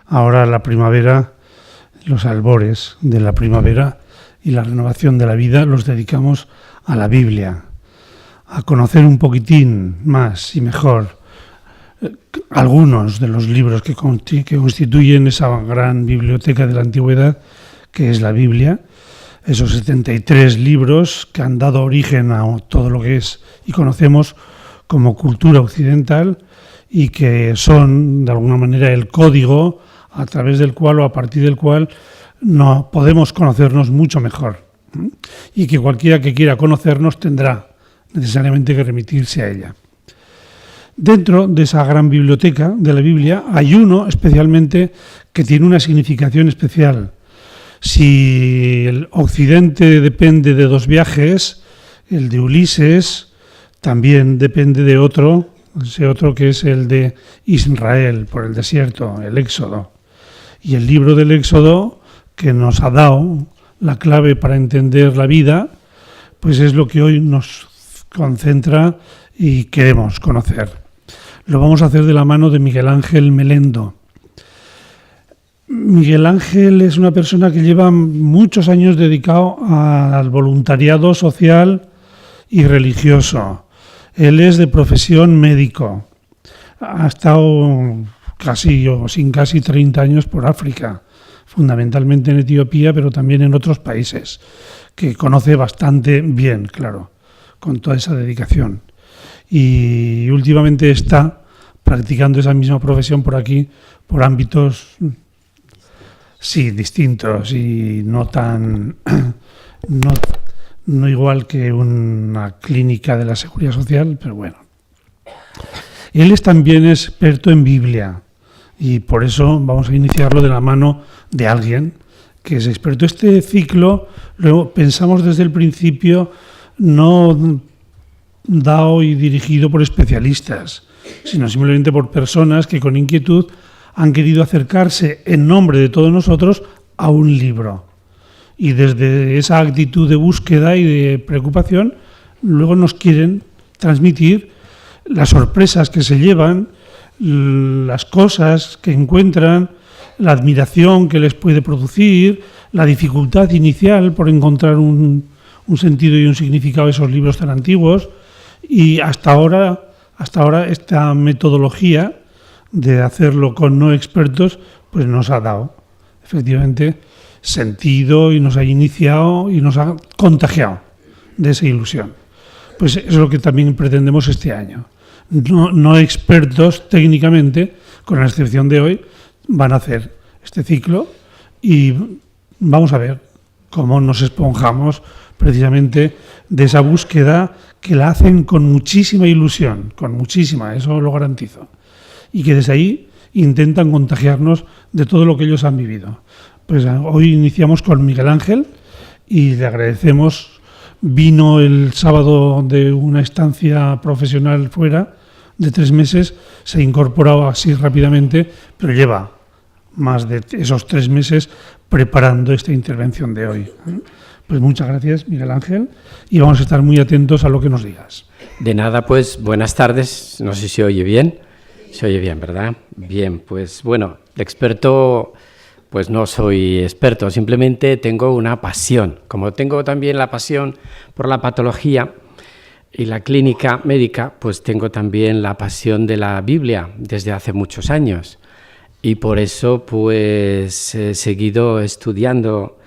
Ahora la primavera, los albores de la primavera y la renovación de la vida los dedicamos a la Biblia, a conocer un poquitín más y mejor algunos de los libros que constituyen esa gran biblioteca de la antigüedad que es la Biblia, esos 73 libros que han dado origen a todo lo que es y conocemos como cultura occidental y que son de alguna manera el código a través del cual o a partir del cual no podemos conocernos mucho mejor, y que cualquiera que quiera conocernos tendrá necesariamente que remitirse a ella. Dentro de esa gran biblioteca de la Biblia hay uno especialmente que tiene una significación especial. Si el Occidente depende de dos viajes, el de Ulises también depende de otro, ese otro que es el de Israel por el desierto, el Éxodo. Y el libro del Éxodo, que nos ha dado la clave para entender la vida, pues es lo que hoy nos concentra y queremos conocer. Lo vamos a hacer de la mano de Miguel Ángel Melendo. Miguel Ángel es una persona que lleva muchos años dedicado al voluntariado social y religioso. Él es de profesión médico. Ha estado casi 30 años por África, fundamentalmente en Etiopía, pero también en otros países, que conoce bastante bien, claro, con toda esa dedicación. Y últimamente está practicando esa misma profesión por aquí, por ámbitos, sí, distintos y no tan, no igual que una clínica de la Seguridad Social, pero bueno. Él es también experto en Biblia y por eso vamos a iniciarlo de la mano de alguien que es experto. Este ciclo lo pensamos desde el principio no dado y dirigido por especialistas, sino simplemente por personas que con inquietud han querido acercarse en nombre de todos nosotros a un libro. Y desde esa actitud de búsqueda y de preocupación, luego nos quieren transmitir las sorpresas que se llevan, las cosas que encuentran, la admiración que les puede producir, la dificultad inicial por encontrar un sentido y un significado a esos libros tan antiguos. Y hasta ahora esta metodología de hacerlo con no expertos, pues nos ha dado efectivamente sentido y nos ha iniciado y nos ha contagiado de esa ilusión. Pues es lo que también pretendemos este año. No expertos técnicamente, con la excepción de hoy, van a hacer este ciclo y vamos a ver cómo nos esponjamos precisamente de esa búsqueda que la hacen con muchísima ilusión, con muchísima, eso lo garantizo, y que desde ahí intentan contagiarnos de todo lo que ellos han vivido. Pues hoy iniciamos con Miguel Ángel y le agradecemos. Vino el sábado de una estancia profesional fuera de 3 meses, se ha incorporado así rápidamente, pero lleva más de esos 3 meses preparando esta intervención de hoy. Pues muchas gracias, Miguel Ángel, y vamos a estar muy atentos a lo que nos digas. De nada, pues buenas tardes, no sé si se oye bien. Se oye bien, ¿verdad? Bien, pues bueno, de experto, pues no soy experto, simplemente tengo una pasión. Como tengo también la pasión por la patología y la clínica médica, pues tengo también la pasión de la Biblia desde hace muchos años. Y por eso pues he seguido estudiando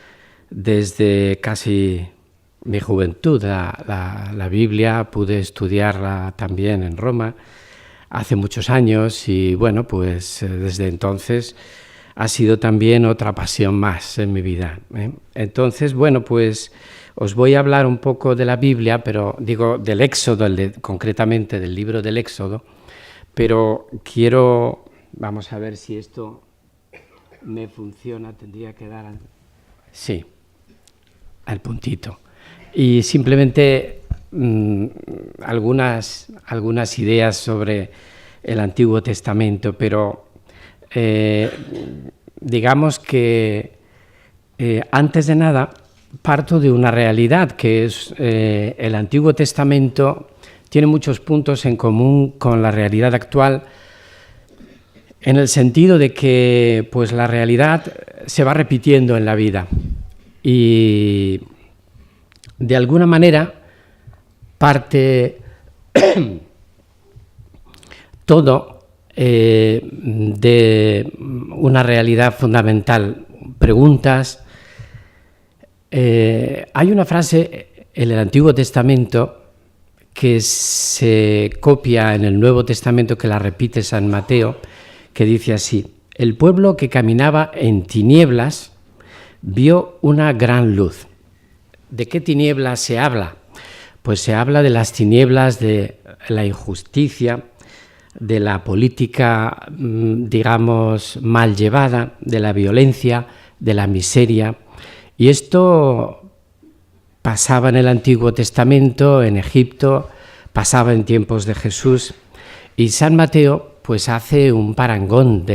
desde casi mi juventud la Biblia. Pude estudiarla también en Roma hace muchos años y bueno, pues desde entonces ha sido también otra pasión más en mi vida, ¿eh? Entonces, bueno, pues os voy a hablar un poco de la Biblia, pero digo del Éxodo, concretamente del libro del Éxodo, pero quiero, vamos a ver si esto me funciona, tendría que dar, sí, al puntito. Y simplemente algunas ideas sobre el Antiguo Testamento, pero digamos que antes de nada parto de una realidad, que es el Antiguo Testamento tiene muchos puntos en común con la realidad actual en el sentido de que pues, la realidad se va repitiendo en la vida y de alguna manera parte todo de una realidad fundamental. Preguntas. Hay una frase en el Antiguo Testamento que se copia en el Nuevo Testamento, que la repite San Mateo, que dice así: el pueblo que caminaba en tinieblas vio una gran luz. ¿De qué tinieblas se habla? Pues se habla de las tinieblas de la injusticia, de la política, digamos, mal llevada, de la violencia, de la miseria. Y esto pasaba en el Antiguo Testamento, en Egipto, pasaba en tiempos de Jesús. Y San Mateo pues hace un parangón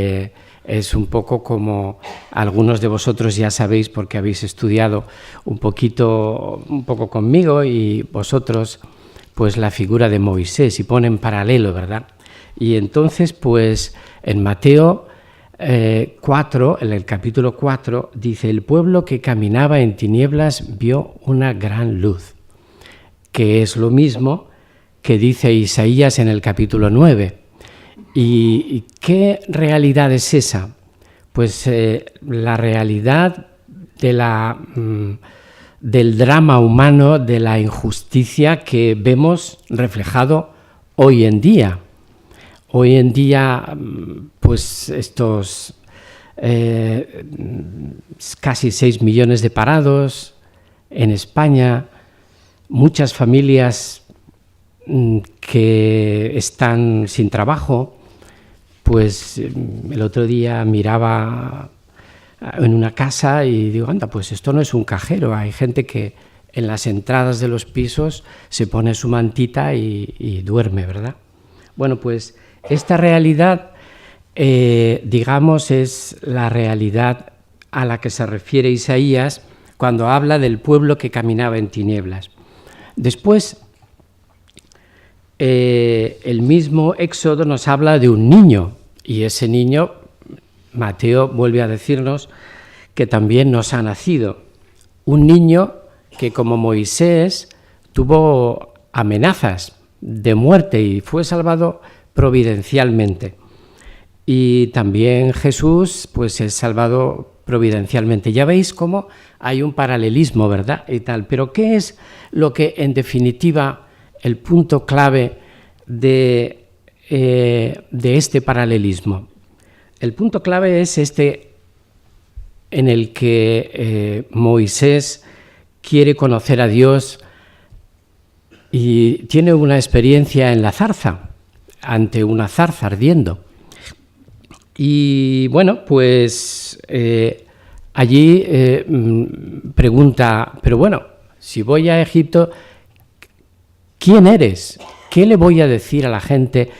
es un poco como algunos de vosotros ya sabéis porque habéis estudiado un poco conmigo y vosotros pues la figura de Moisés y pone en paralelo, ¿verdad? Y entonces pues en Mateo 4, en el capítulo 4, dice: el pueblo que caminaba en tinieblas vio una gran luz, que es lo mismo que dice Isaías en el capítulo 9. ¿Y qué realidad es esa? Pues la realidad del drama humano, de la injusticia que vemos reflejado hoy en día. Hoy en día, pues estos casi 6 millones de parados en España, muchas familias que están sin trabajo. Pues el otro día miraba en una casa y digo, anda, pues esto no es un cajero. Hay gente que en las entradas de los pisos se pone su mantita y duerme, ¿verdad? Bueno, pues esta realidad, digamos, es la realidad a la que se refiere Isaías cuando habla del pueblo que caminaba en tinieblas. Después, el mismo Éxodo nos habla de un niño, y ese niño, Mateo vuelve a decirnos que también nos ha nacido. Un niño que, como Moisés, tuvo amenazas de muerte y fue salvado providencialmente. Y también Jesús pues es salvado providencialmente. Ya veis cómo hay un paralelismo, ¿verdad? Y tal. Pero ¿qué es lo que en definitiva el punto clave de este paralelismo? El punto clave es este en el que Moisés quiere conocer a Dios y tiene una experiencia en la zarza, ante una zarza ardiendo. Y bueno, pues allí pregunta, pero bueno, si voy a Egipto, ¿quién eres? ¿Qué le voy a decir a la gente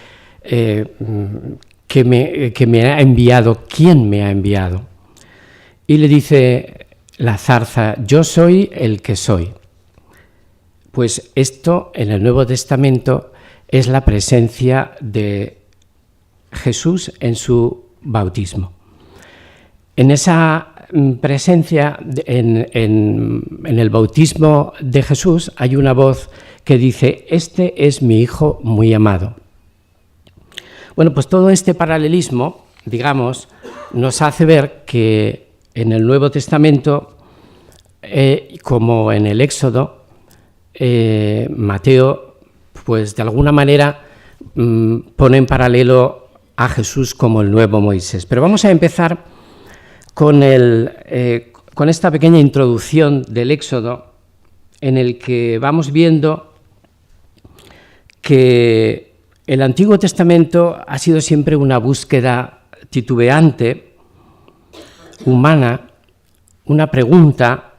que me ha enviado? ¿Quién me ha enviado? Y le dice la zarza, yo soy el que soy. Pues esto en el Nuevo Testamento es la presencia de Jesús en su bautismo. En esa presencia, en el bautismo de Jesús, hay una voz que dice, este es mi Hijo muy amado. Bueno, pues todo este paralelismo, digamos, nos hace ver que en el Nuevo Testamento, como en el Éxodo, Mateo, pues de alguna manera pone en paralelo a Jesús como el nuevo Moisés. Pero vamos a empezar con esta pequeña introducción del Éxodo, en el que vamos viendo que el Antiguo Testamento ha sido siempre una búsqueda titubeante, humana, una pregunta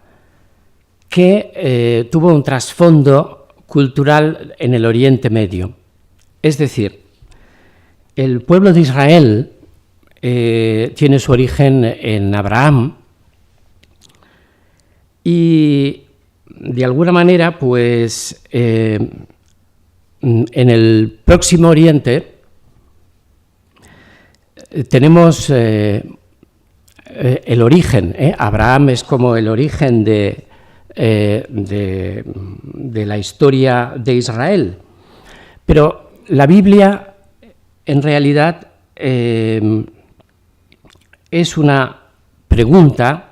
que tuvo un trasfondo cultural en el Oriente Medio. Es decir, el pueblo de Israel tiene su origen en Abraham y de alguna manera, pues en el Próximo Oriente tenemos el origen. Abraham es como el origen de la historia de Israel. Pero la Biblia, en realidad, es una pregunta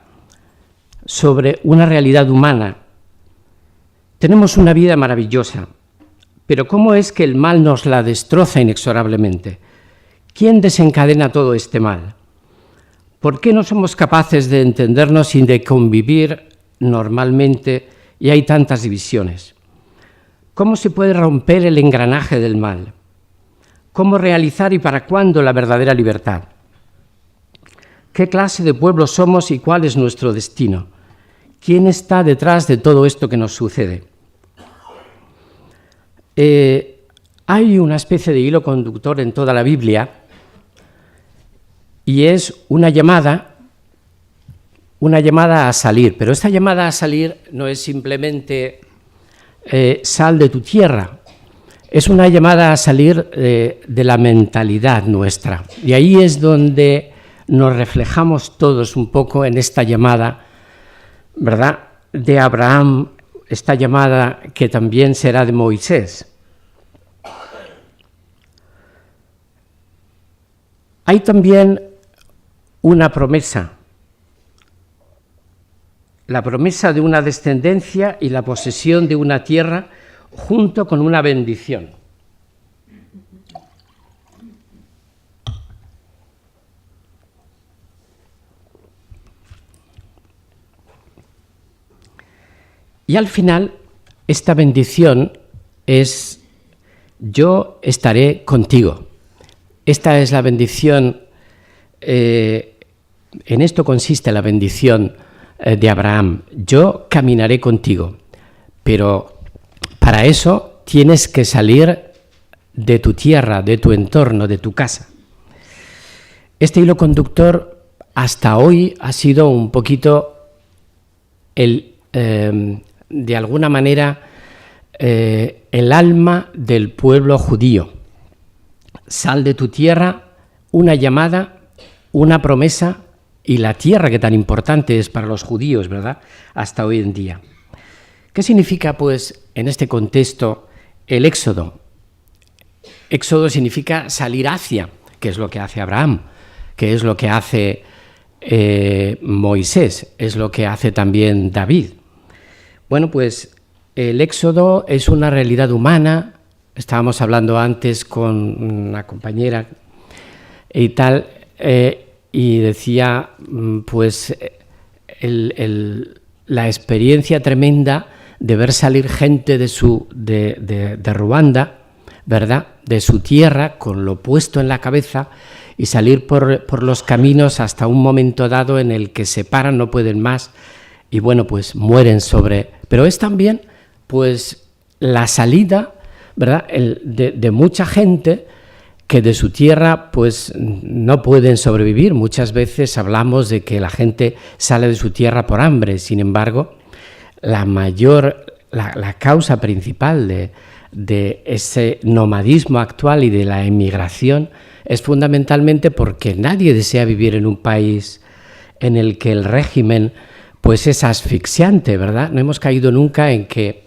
sobre una realidad humana. Tenemos una vida maravillosa, pero ¿cómo es que el mal nos la destroza inexorablemente? ¿Quién desencadena todo este mal? ¿Por qué no somos capaces de entendernos y de convivir normalmente y hay tantas divisiones? ¿Cómo se puede romper el engranaje del mal? ¿Cómo realizar y para cuándo la verdadera libertad? ¿Qué clase de pueblo somos y cuál es nuestro destino? ¿Quién está detrás de todo esto que nos sucede? Hay una especie de hilo conductor en toda la Biblia y es una llamada a salir, pero esta llamada a salir no es simplemente sal de tu tierra, es una llamada a salir de la mentalidad nuestra. Y ahí es donde nos reflejamos todos un poco en esta llamada, ¿verdad?, de Abraham, esta llamada que también será de Moisés. Hay también una promesa, la promesa de una descendencia y la posesión de una tierra junto con una bendición. Y al final, esta bendición es: yo estaré contigo. Esta es la bendición, en esto consiste la bendición de Abraham. Yo caminaré contigo, pero para eso tienes que salir de tu tierra, de tu entorno, de tu casa. Este hilo conductor hasta hoy ha sido un poquito de alguna manera, el alma del pueblo judío. Sal de tu tierra, una llamada, una promesa y la tierra que tan importante es para los judíos, ¿verdad?, hasta hoy en día. ¿Qué significa, pues, en este contexto, el éxodo? Éxodo significa salir hacia, que es lo que hace Abraham, que es lo que hace Moisés, es lo que hace también David. Bueno, pues el éxodo es una realidad humana. Estábamos hablando antes con una compañera y tal, y decía, pues, la experiencia tremenda de ver salir gente de Ruanda, ¿verdad?, de su tierra, con lo puesto en la cabeza, y salir por los caminos hasta un momento dado en el que se paran, no pueden más, y bueno, pues mueren sobre... Pero es también, pues, la salida, ¿verdad?, de mucha gente que de su tierra, pues, no pueden sobrevivir. Muchas veces hablamos de que la gente sale de su tierra por hambre. Sin embargo, la causa principal de ese nomadismo actual y de la emigración es fundamentalmente porque nadie desea vivir en un país en el que el régimen, pues, es asfixiante, ¿verdad? No hemos caído nunca en que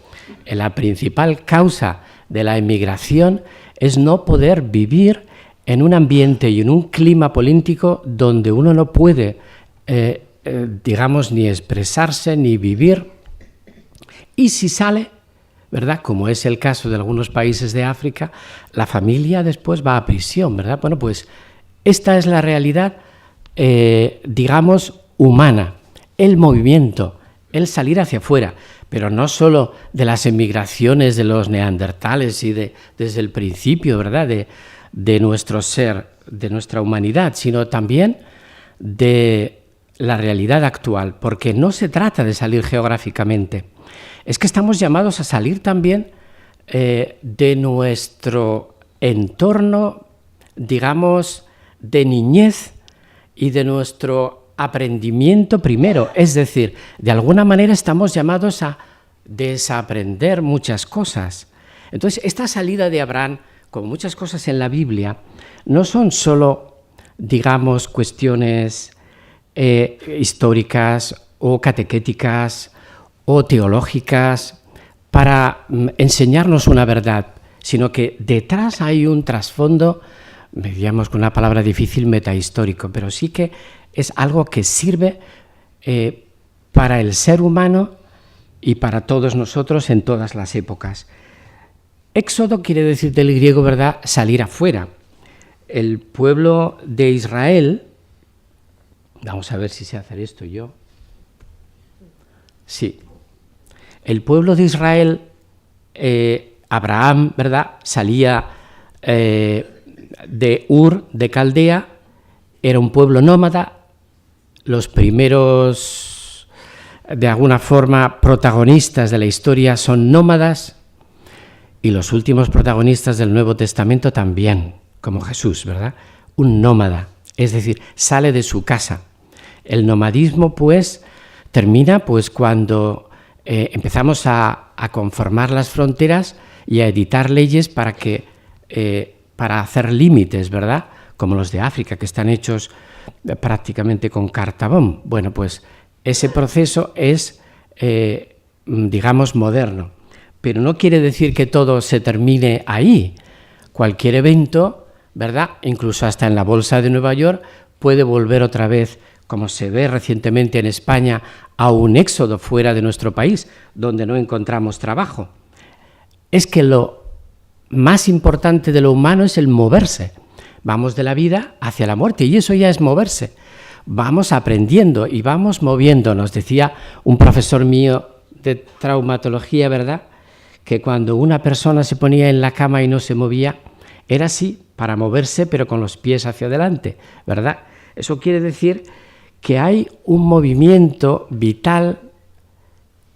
la principal causa de la emigración es no poder vivir en un ambiente y en un clima político donde uno no puede, digamos, ni expresarse ni vivir. Y si sale, ¿verdad?, como es el caso de algunos países de África, la familia después va a prisión, ¿verdad? Bueno, pues esta es la realidad, digamos, humana, el movimiento, el salir hacia afuera, pero no solo de las emigraciones de los neandertales y desde el principio, ¿verdad?, de nuestro ser, de nuestra humanidad, sino también de la realidad actual, porque no se trata de salir geográficamente. Es que estamos llamados a salir también de nuestro entorno, digamos, de niñez y de nuestro aprendimiento primero. Es decir, de alguna manera estamos llamados a desaprender muchas cosas. Entonces, esta salida de Abraham, como muchas cosas en la Biblia, no son solo digamos, cuestiones históricas o catequéticas o teológicas para enseñarnos una verdad, sino que detrás hay un trasfondo, digamos con una palabra difícil, metahistórico, pero sí que es algo que sirve para el ser humano y para todos nosotros en todas las épocas. Éxodo quiere decir del griego, ¿verdad?, salir afuera. El pueblo de Israel, vamos a ver si sé hacer esto yo. Sí. El pueblo de Israel, Abraham, ¿verdad?, salía de Ur, de Caldea, era un pueblo nómada. Los primeros, de alguna forma, protagonistas de la historia son nómadas, y los últimos protagonistas del Nuevo Testamento también, como Jesús, ¿verdad? Un nómada, es decir, sale de su casa. El nomadismo, pues, termina pues cuando empezamos a conformar las fronteras y a editar leyes para hacer límites, ¿verdad?, como los de África, que están hechos prácticamente con cartabón. Bueno, pues ese proceso es, digamos, moderno, pero no quiere decir que todo se termine ahí. Cualquier evento, ¿verdad?, incluso hasta en la Bolsa de Nueva York, puede volver otra vez, como se ve recientemente en España, a un éxodo fuera de nuestro país, donde no encontramos trabajo. Es que lo más importante de lo humano es el moverse. Vamos de la vida hacia la muerte, y eso ya es moverse. Vamos aprendiendo y vamos moviéndonos. Decía un profesor mío de traumatología, ¿verdad?, que cuando una persona se ponía en la cama y no se movía, era así, para moverse, pero con los pies hacia adelante, ¿verdad? Eso quiere decir que hay un movimiento vital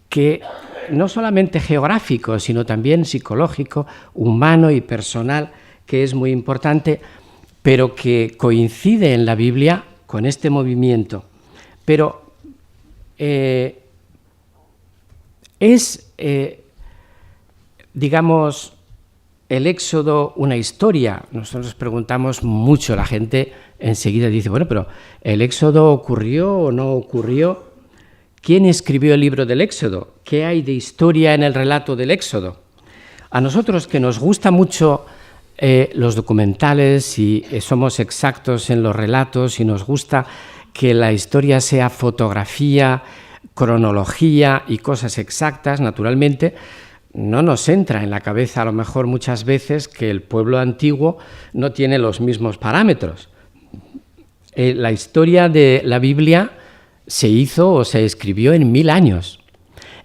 que no solamente geográfico, sino también psicológico, humano y personal, que es muy importante, pero que coincide en la Biblia con este movimiento. Pero digamos, el Éxodo una historia. Nosotros nos preguntamos mucho, la gente enseguida dice, bueno, pero ¿el Éxodo ocurrió o no ocurrió? ¿Quién escribió el libro del Éxodo? ¿Qué hay de historia en el relato del Éxodo? A nosotros, que nos gusta mucho los documentales y somos exactos en los relatos y nos gusta que la historia sea fotografía, cronología y cosas exactas, naturalmente, no nos entra en la cabeza a lo mejor muchas veces que el pueblo antiguo no tiene los mismos parámetros. La historia de la Biblia se hizo o se escribió en 1000 años.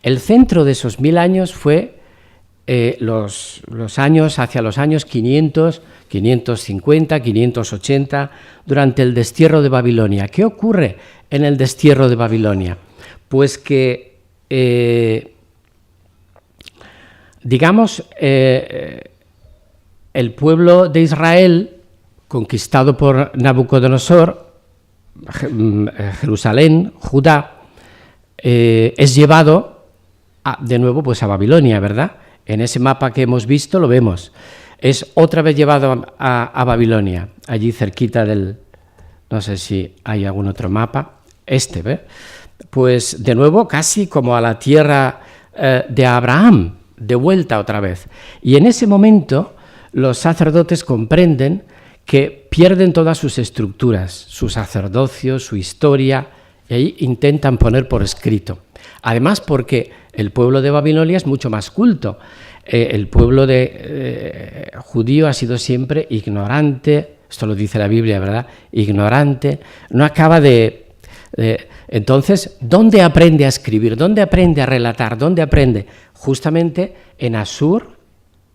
El centro de esos 1000 años fue los años, hacia los años 500, 550, 580, durante el destierro de Babilonia. ¿Qué ocurre en el destierro de Babilonia? Pues que digamos, el pueblo de Israel, conquistado por Nabucodonosor, Jerusalén, Judá, es llevado de nuevo pues a Babilonia, ¿verdad? En ese mapa que hemos visto lo vemos. Es otra vez llevado a Babilonia, allí cerquita del... No sé si hay algún otro mapa. ¿Ve? Pues de nuevo casi como a la tierra de Abraham, de vuelta otra vez. Y en ese momento los sacerdotes comprenden que pierden todas sus estructuras, su sacerdocio, su historia, y ahí intentan poner por escrito. Además, porque el pueblo de Babilonia es mucho más culto. El pueblo judío ha sido siempre ignorante, esto lo dice la Biblia, ¿verdad? Ignorante, no acaba de... Entonces, ¿dónde aprende a escribir? ¿Dónde aprende a relatar? ¿Dónde aprende? Justamente en Asur,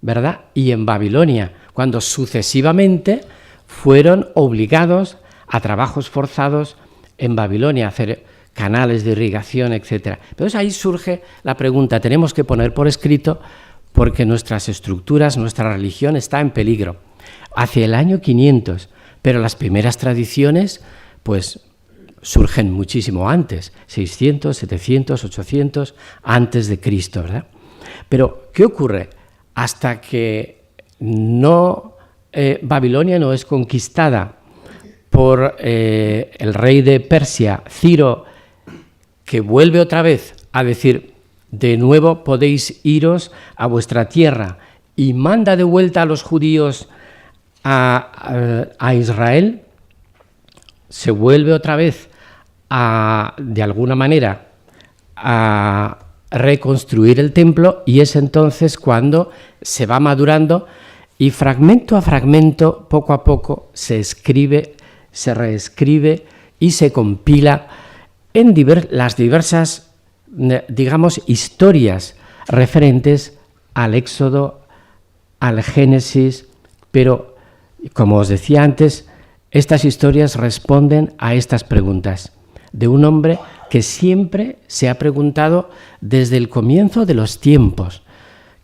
¿verdad? Y en Babilonia, cuando sucesivamente fueron obligados a trabajos forzados en Babilonia, a hacer canales de irrigación, etc. Entonces ahí surge la pregunta, tenemos que poner por escrito porque nuestras estructuras, nuestra religión está en peligro. Hacia el año 500, pero las primeras tradiciones, pues surgen muchísimo antes, 600, 700, 800, antes de Cristo, ¿verdad? Pero, ¿qué ocurre? Hasta que Babilonia no es conquistada por el rey de Persia, Ciro, que vuelve otra vez a decir, de nuevo podéis iros a vuestra tierra, y manda de vuelta a los judíos a Israel, se vuelve otra vez de alguna manera a reconstruir el templo, y es entonces cuando se va madurando y fragmento a fragmento, poco a poco, se escribe, se reescribe y se compila en las diversas, digamos, historias referentes al Éxodo, al Génesis, pero, como os decía antes, estas historias responden a estas preguntas de un hombre que siempre se ha preguntado desde el comienzo de los tiempos: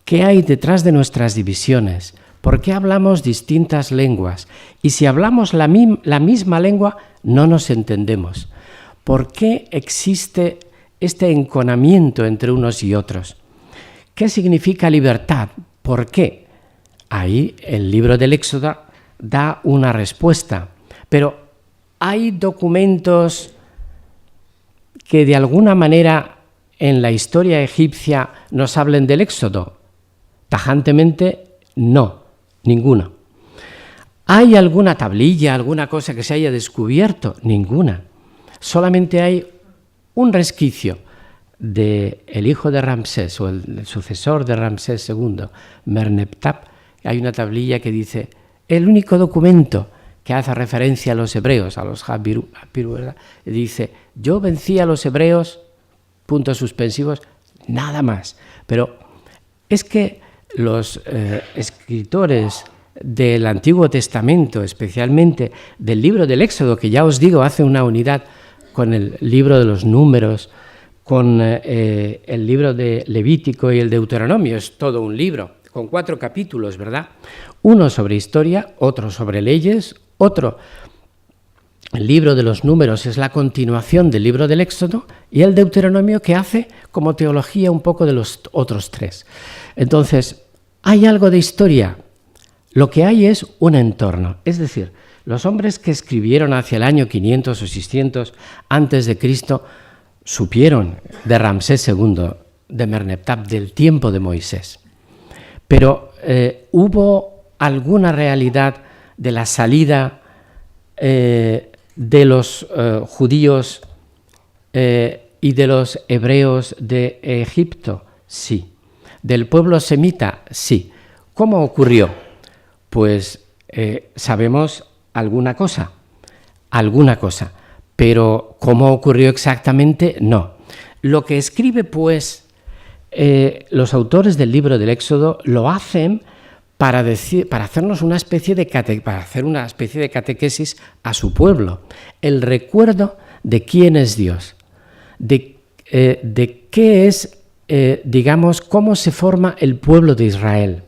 ¿qué hay detrás de nuestras divisiones? ¿Por qué hablamos distintas lenguas? Y si hablamos la misma lengua, no nos entendemos. ¿Por qué existe este enconamiento entre unos y otros? ¿Qué significa libertad? ¿Por qué? Ahí el libro del Éxodo da una respuesta, pero hay documentos que de alguna manera en la historia egipcia nos hablen del Éxodo. Tajantemente, no, ninguno. ¿Hay alguna tablilla, alguna cosa que se haya descubierto? Ninguna. Solamente hay un resquicio del hijo de Ramsés, o el sucesor de Ramsés II, Merneptah. Hay una tablilla que dice, el único documento que hace referencia a los hebreos, a los Hapiru, ¿verdad? Dice, yo vencí a los hebreos, puntos suspensivos, nada más. Pero es que los escritores del Antiguo Testamento, especialmente del libro del Éxodo, que ya os digo, hace una unidad con el libro de los Números, con el libro de Levítico y el Deuteronomio, es todo un libro, con 4 capítulos, ¿verdad? Uno sobre historia, otro sobre leyes, otro, el libro de los Números es la continuación del libro del Éxodo, y el Deuteronomio, que hace como teología un poco de los otros 3. Entonces, ¿hay algo de historia? Lo que hay es un entorno, es decir, los hombres que escribieron hacia el año 500 o 600 antes de Cristo supieron de Ramsés II, de Merneptah, del tiempo de Moisés. Pero hubo alguna realidad de la salida de los judíos y de los hebreos de Egipto, sí. Del pueblo semita, sí. ¿Cómo ocurrió? Pues sabemos alguna cosa, pero ¿cómo ocurrió exactamente? No. Lo que escribe, pues, los autores del libro del Éxodo lo hacen para hacernos una especie de catequesis a su pueblo, el recuerdo de quién es Dios, de qué es, digamos, cómo se forma el pueblo de Israel,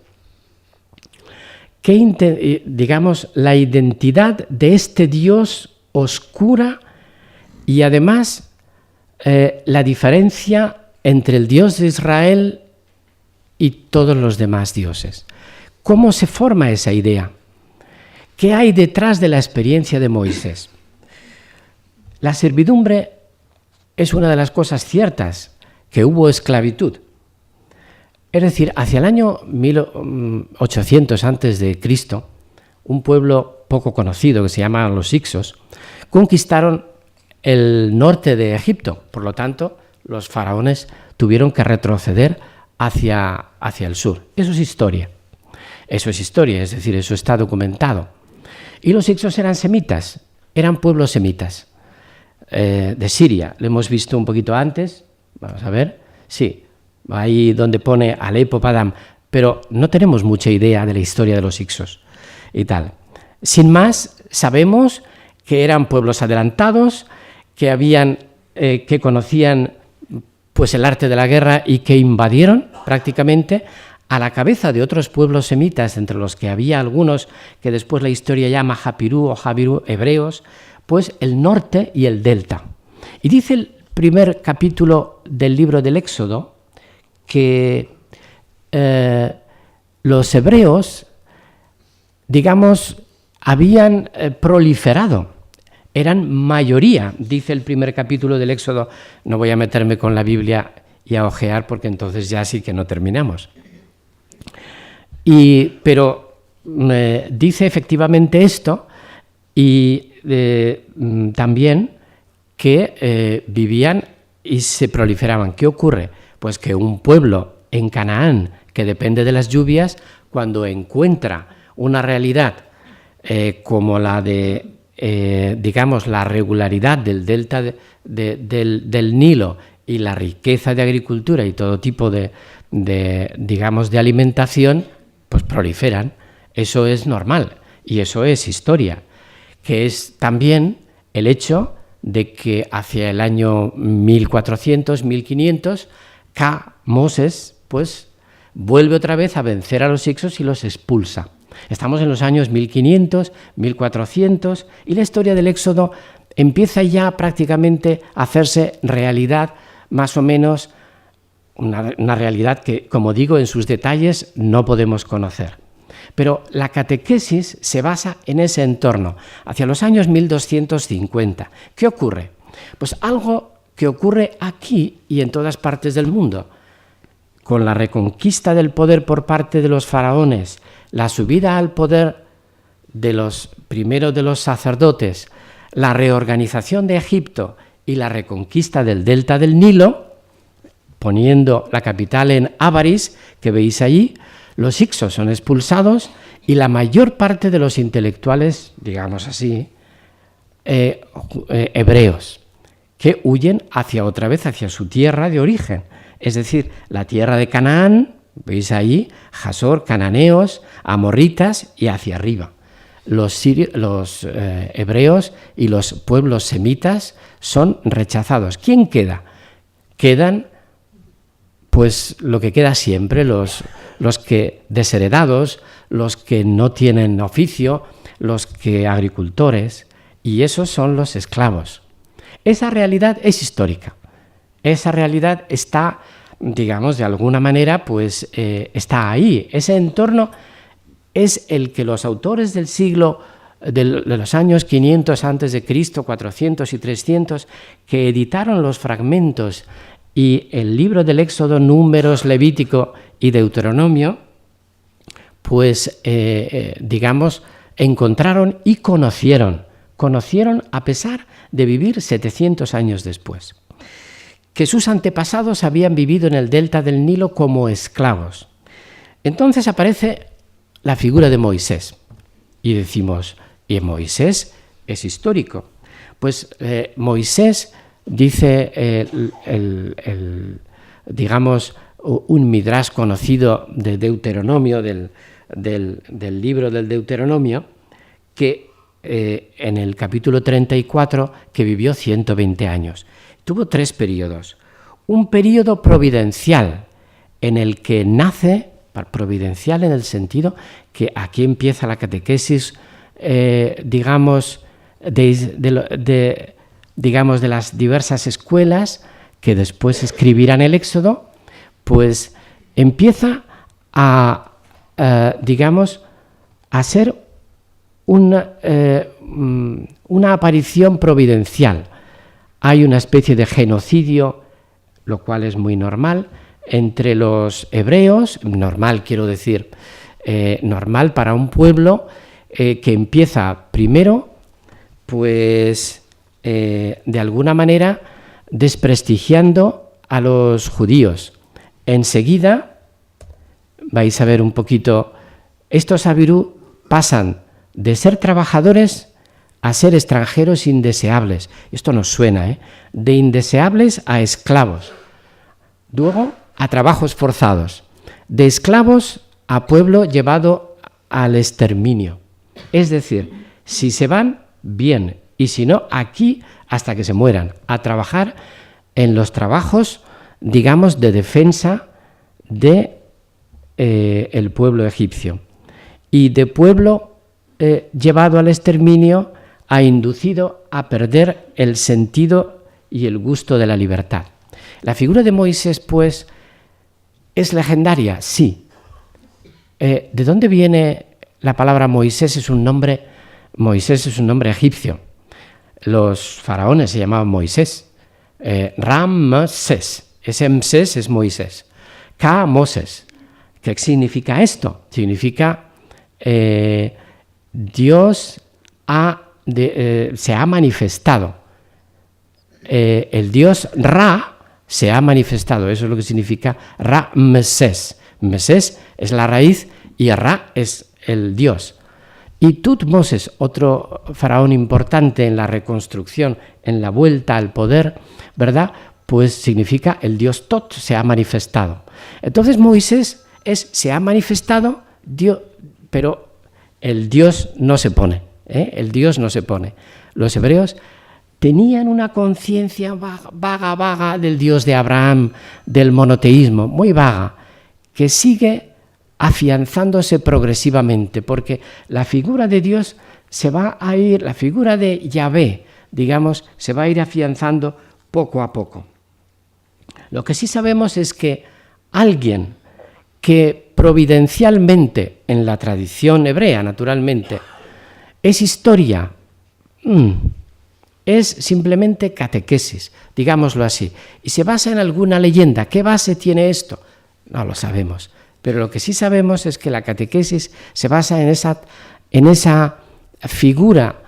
digamos, la identidad de este Dios oscura, y además la diferencia entre el Dios de Israel y todos los demás dioses. ¿Cómo se forma esa idea? ¿Qué hay detrás de la experiencia de Moisés? La servidumbre es una de las cosas ciertas, que hubo esclavitud. Es decir, hacia el año 1800 a.C., un pueblo poco conocido que se llamaban los Hicsos, conquistaron el norte de Egipto. Por lo tanto, los faraones tuvieron que retroceder hacia el sur. Eso es historia. Eso es historia, es decir, eso está documentado. Y los Hicsos eran semitas, eran pueblos semitas de Siria. Lo hemos visto un poquito antes, vamos a ver, sí, ahí donde pone Alepo, Padam, pero no tenemos mucha idea de la historia de los Hicsos y tal. Sin más, sabemos que eran pueblos adelantados, que conocían pues el arte de la guerra y que invadieron prácticamente a la cabeza de otros pueblos semitas, entre los que había algunos que después la historia llama Hapirú o Javirú, hebreos, pues el norte y el delta. Y dice el primer capítulo del libro del Éxodo que los hebreos, digamos, habían proliferado eran mayoría, dice el primer capítulo del Éxodo. No voy a meterme con la Biblia y a ojear porque entonces ya sí que no terminamos. Pero dice efectivamente esto y también que vivían y se proliferaban. ¿Qué ocurre? Pues que un pueblo en Canaán que depende de las lluvias, cuando encuentra una realidad como la de, digamos, la regularidad del delta del Nilo y la riqueza de agricultura y todo tipo digamos, de alimentación, pues proliferan. Eso es normal y eso es historia, que es también el hecho de que hacia el año 1400, 1500, Moses pues vuelve otra vez a vencer a los hicsos y los expulsa. Estamos en los años 1500, 1400 y la historia del Éxodo empieza ya prácticamente a hacerse realidad, más o menos una realidad que, como digo, en sus detalles no podemos conocer. Pero la catequesis se basa en ese entorno, hacia los años 1250. ¿Qué ocurre? Pues algo que ocurre aquí y en todas partes del mundo. Con la reconquista del poder por parte de los faraones, la subida al poder primero de los sacerdotes, la reorganización de Egipto y la reconquista del delta del Nilo, poniendo la capital en Avaris, que veis allí, los hicsos son expulsados y la mayor parte de los intelectuales, digamos así, hebreos, que huyen otra vez hacia su tierra de origen, es decir, la tierra de Canaán, veis ahí, Jasor, cananeos, amorritas y hacia arriba. Los hebreos y los pueblos semitas son rechazados. ¿Quién queda? Quedan, pues lo que queda siempre, los que desheredados, los que no tienen oficio, los que agricultores, y esos son los esclavos. Esa realidad es histórica. Esa realidad está, digamos, de alguna manera, pues está ahí. Ese entorno es el que los autores del siglo, de los años 500 a.C., 400 y 300, que editaron los fragmentos y el libro del Éxodo, Números, Levítico y Deuteronomio, pues, digamos, encontraron y conocieron a pesar de vivir 700 años después, que sus antepasados habían vivido en el delta del Nilo como esclavos. Entonces aparece la figura de Moisés y decimos, ¿y Moisés es histórico? Pues Moisés, dice digamos, un midrash conocido de Deuteronomio, del libro del Deuteronomio, que en el capítulo 34, que vivió 120 años. Tuvo 3 periodos. Un periodo providencial, en el que nace, providencial en el sentido que aquí empieza la catequesis, digamos, de las diversas escuelas que después escribirán el Éxodo, pues empieza a ser una aparición providencial. Hay una especie de genocidio, lo cual es muy normal, entre los hebreos, normal quiero decir, normal para un pueblo que empieza primero, pues de alguna manera desprestigiando a los judíos. Enseguida vais a ver un poquito, estos Abirú pasan de ser trabajadores a ser extranjeros indeseables. Esto nos suena, de indeseables a esclavos. Luego a trabajos forzados. De esclavos a pueblo llevado al exterminio. Es decir, si se van, bien, y si no, aquí hasta que se mueran, a trabajar en los trabajos, digamos, de defensa de el pueblo egipcio. Y de pueblo llevado al exterminio ha inducido a perder el sentido y el gusto de la libertad. La figura de Moisés, pues, ¿es legendaria? Sí. ¿De dónde viene la palabra Moisés? Moisés es un nombre egipcio. los faraones se llamaban Moisés. Ramsés. Ese Mses es Moisés. Moses. ¿Qué significa esto? Significa Dios se ha manifestado. El Dios Ra se ha manifestado. Eso es lo que significa Ramsés. Mses es la raíz y Ra es el Dios. Y Tutmosis, otro faraón importante en la reconstrucción, en la vuelta al poder, ¿verdad? Pues significa el Dios Tot se ha manifestado. Entonces Moisés se ha manifestado, Dios, pero el Dios no se pone. El Dios no se pone. Los hebreos tenían una conciencia vaga del Dios de Abraham, del monoteísmo, muy vaga, que sigue afianzándose progresivamente, porque la figura de Dios se va a ir, la figura de Yahvé, digamos, se va a ir afianzando poco a poco. Lo que sí sabemos es que alguien que providencialmente, en la tradición hebrea, naturalmente, es historia, es simplemente catequesis, digámoslo así, y se basa en alguna leyenda. ¿Qué base tiene esto? No lo sabemos, pero lo que sí sabemos es que la catequesis se basa en esa figura,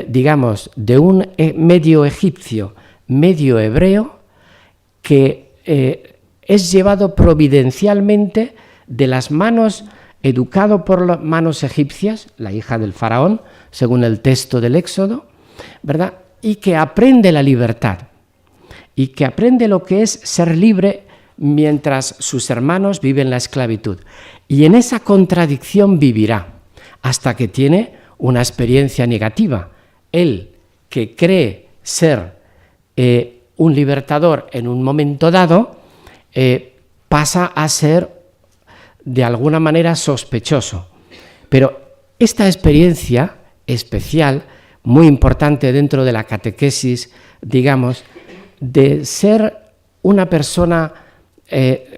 digamos, de un medio egipcio, medio hebreo, que es llevado providencialmente de las manos, educado por las manos egipcias, la hija del faraón, según el texto del Éxodo, ¿verdad? Y que aprende la libertad, y que aprende lo que es ser libre mientras sus hermanos viven la esclavitud. Y en esa contradicción vivirá, hasta que tiene una experiencia negativa. Él, que cree ser un libertador en un momento dado, pasa a ser de alguna manera sospechoso. Pero esta experiencia especial, muy importante dentro de la catequesis, digamos, de ser una persona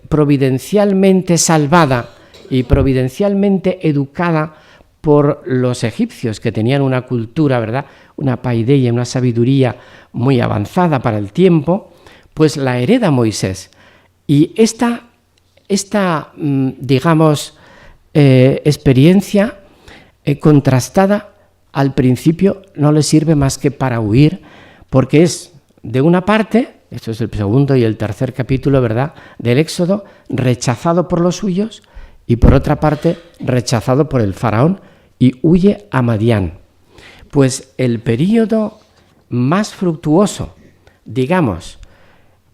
providencialmente salvada y providencialmente educada por los egipcios, que tenían una cultura, ¿verdad?, una paideia, una sabiduría muy avanzada para el tiempo, pues la hereda Moisés. Y esta digamos, experiencia contrastada, al principio no le sirve más que para huir, porque es, de una parte, esto es el segundo y el tercer capítulo, ¿verdad?, del Éxodo, rechazado por los suyos, y por otra parte, rechazado por el faraón, y huye a Madián. Pues el período más fructuoso, digamos,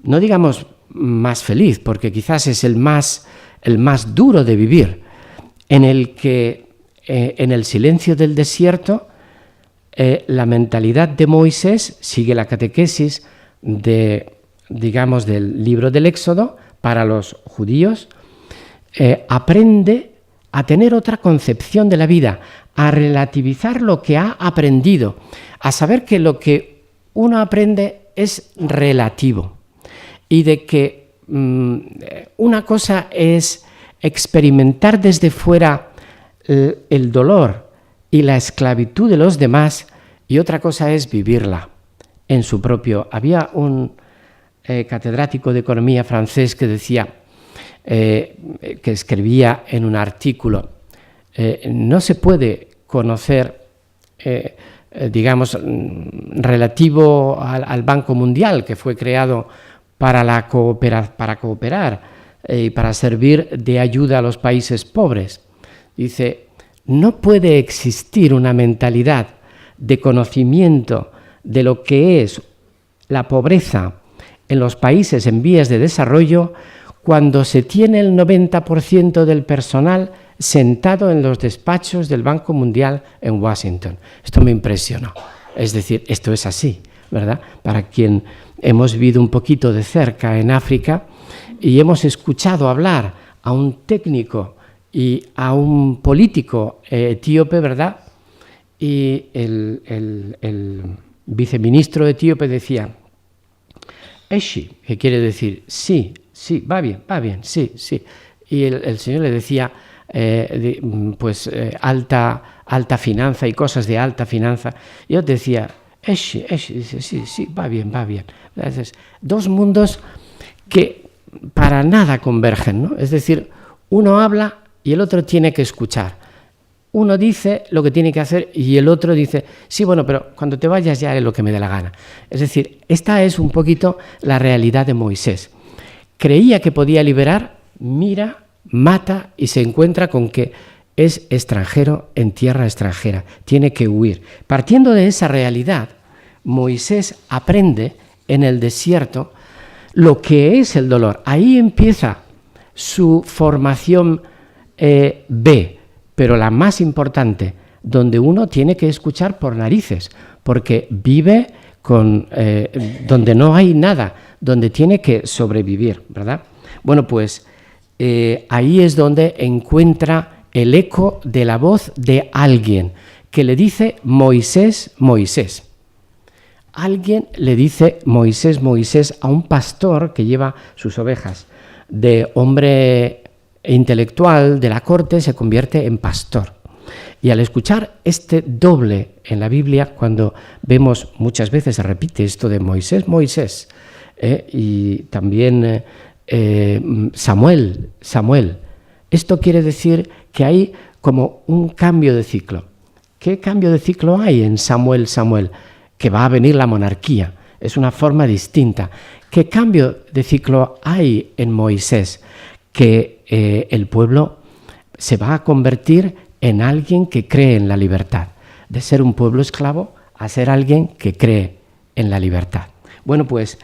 no digamos más feliz, porque quizás es el más duro de vivir, en el que en el silencio del desierto la mentalidad de Moisés sigue la catequesis digamos, del libro del Éxodo para los judíos, aprende a tener otra concepción de la vida, a relativizar lo que ha aprendido, a saber que lo que uno aprende es relativo y de que una cosa es experimentar desde fuera el dolor y la esclavitud de los demás, y otra cosa es vivirla en su propio. Había un catedrático de economía francés que decía, que escribía en un artículo, no se puede conocer, digamos, relativo al Banco Mundial, que fue creado para cooperar y para servir de ayuda a los países pobres. Dice, no puede existir una mentalidad de conocimiento de lo que es la pobreza en los países en vías de desarrollo cuando se tiene el 90% del personal sentado en los despachos del Banco Mundial en Washington. Esto me impresionó. Es decir, esto es así, ¿verdad? Para quien hemos vivido un poquito de cerca en África y hemos escuchado hablar a un técnico y a un político etíope, ¿verdad? Y el viceministro etíope decía, Eshi, que quiere decir, sí, va bien, sí. Y el señor le decía, alta finanza y cosas de alta finanza. Yo decía, dice, sí, va bien. Entonces, dos mundos que para nada convergen, ¿no? Es decir, uno habla y el otro tiene que escuchar. Uno dice lo que tiene que hacer y el otro dice, sí, bueno, pero cuando te vayas ya haré lo que me dé la gana. Es decir, esta es un poquito la realidad de Moisés. Creía que podía liberar, mira, mata y se encuentra con que es extranjero en tierra extranjera, tiene que huir. Partiendo de esa realidad, Moisés aprende en el desierto lo que es el dolor. Ahí empieza su formación B, pero la más importante, donde uno tiene que escuchar por narices, porque vive donde no hay nada, donde tiene que sobrevivir, ¿verdad? Bueno, pues ahí es donde encuentra el eco de la voz de alguien que le dice Moisés, Moisés. Alguien le dice Moisés, Moisés a un pastor que lleva sus ovejas. De hombre intelectual de la corte se convierte en pastor. Y al escuchar este doble en la Biblia, cuando vemos muchas veces se repite esto de Moisés, Moisés, y también Samuel, Samuel. Esto quiere decir que hay como un cambio de ciclo. ¿Qué cambio de ciclo hay en Samuel, Samuel? Que va a venir la monarquía, es una forma distinta. ¿Qué cambio de ciclo hay en Moisés? Que el pueblo se va a convertir en alguien que cree en la libertad, de ser un pueblo esclavo a ser alguien que cree en la libertad. Bueno, pues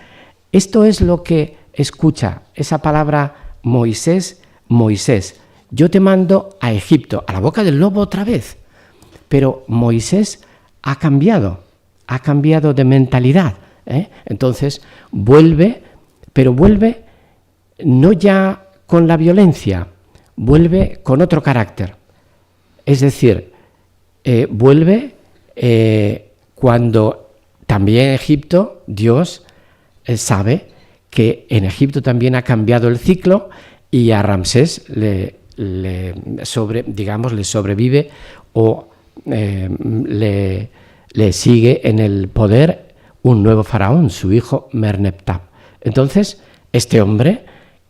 esto es lo que escucha esa palabra Moisés, Moisés. Yo te mando a Egipto, a la boca del lobo otra vez. Pero Moisés ha cambiado de mentalidad. Entonces vuelve, pero vuelve no ya con la violencia, vuelve con otro carácter. Es decir, vuelve cuando también Egipto, Dios sabe que en Egipto también ha cambiado el ciclo y a Ramsés le sobrevive o le sigue en el poder un nuevo faraón, su hijo Merneptah. Entonces, este hombre,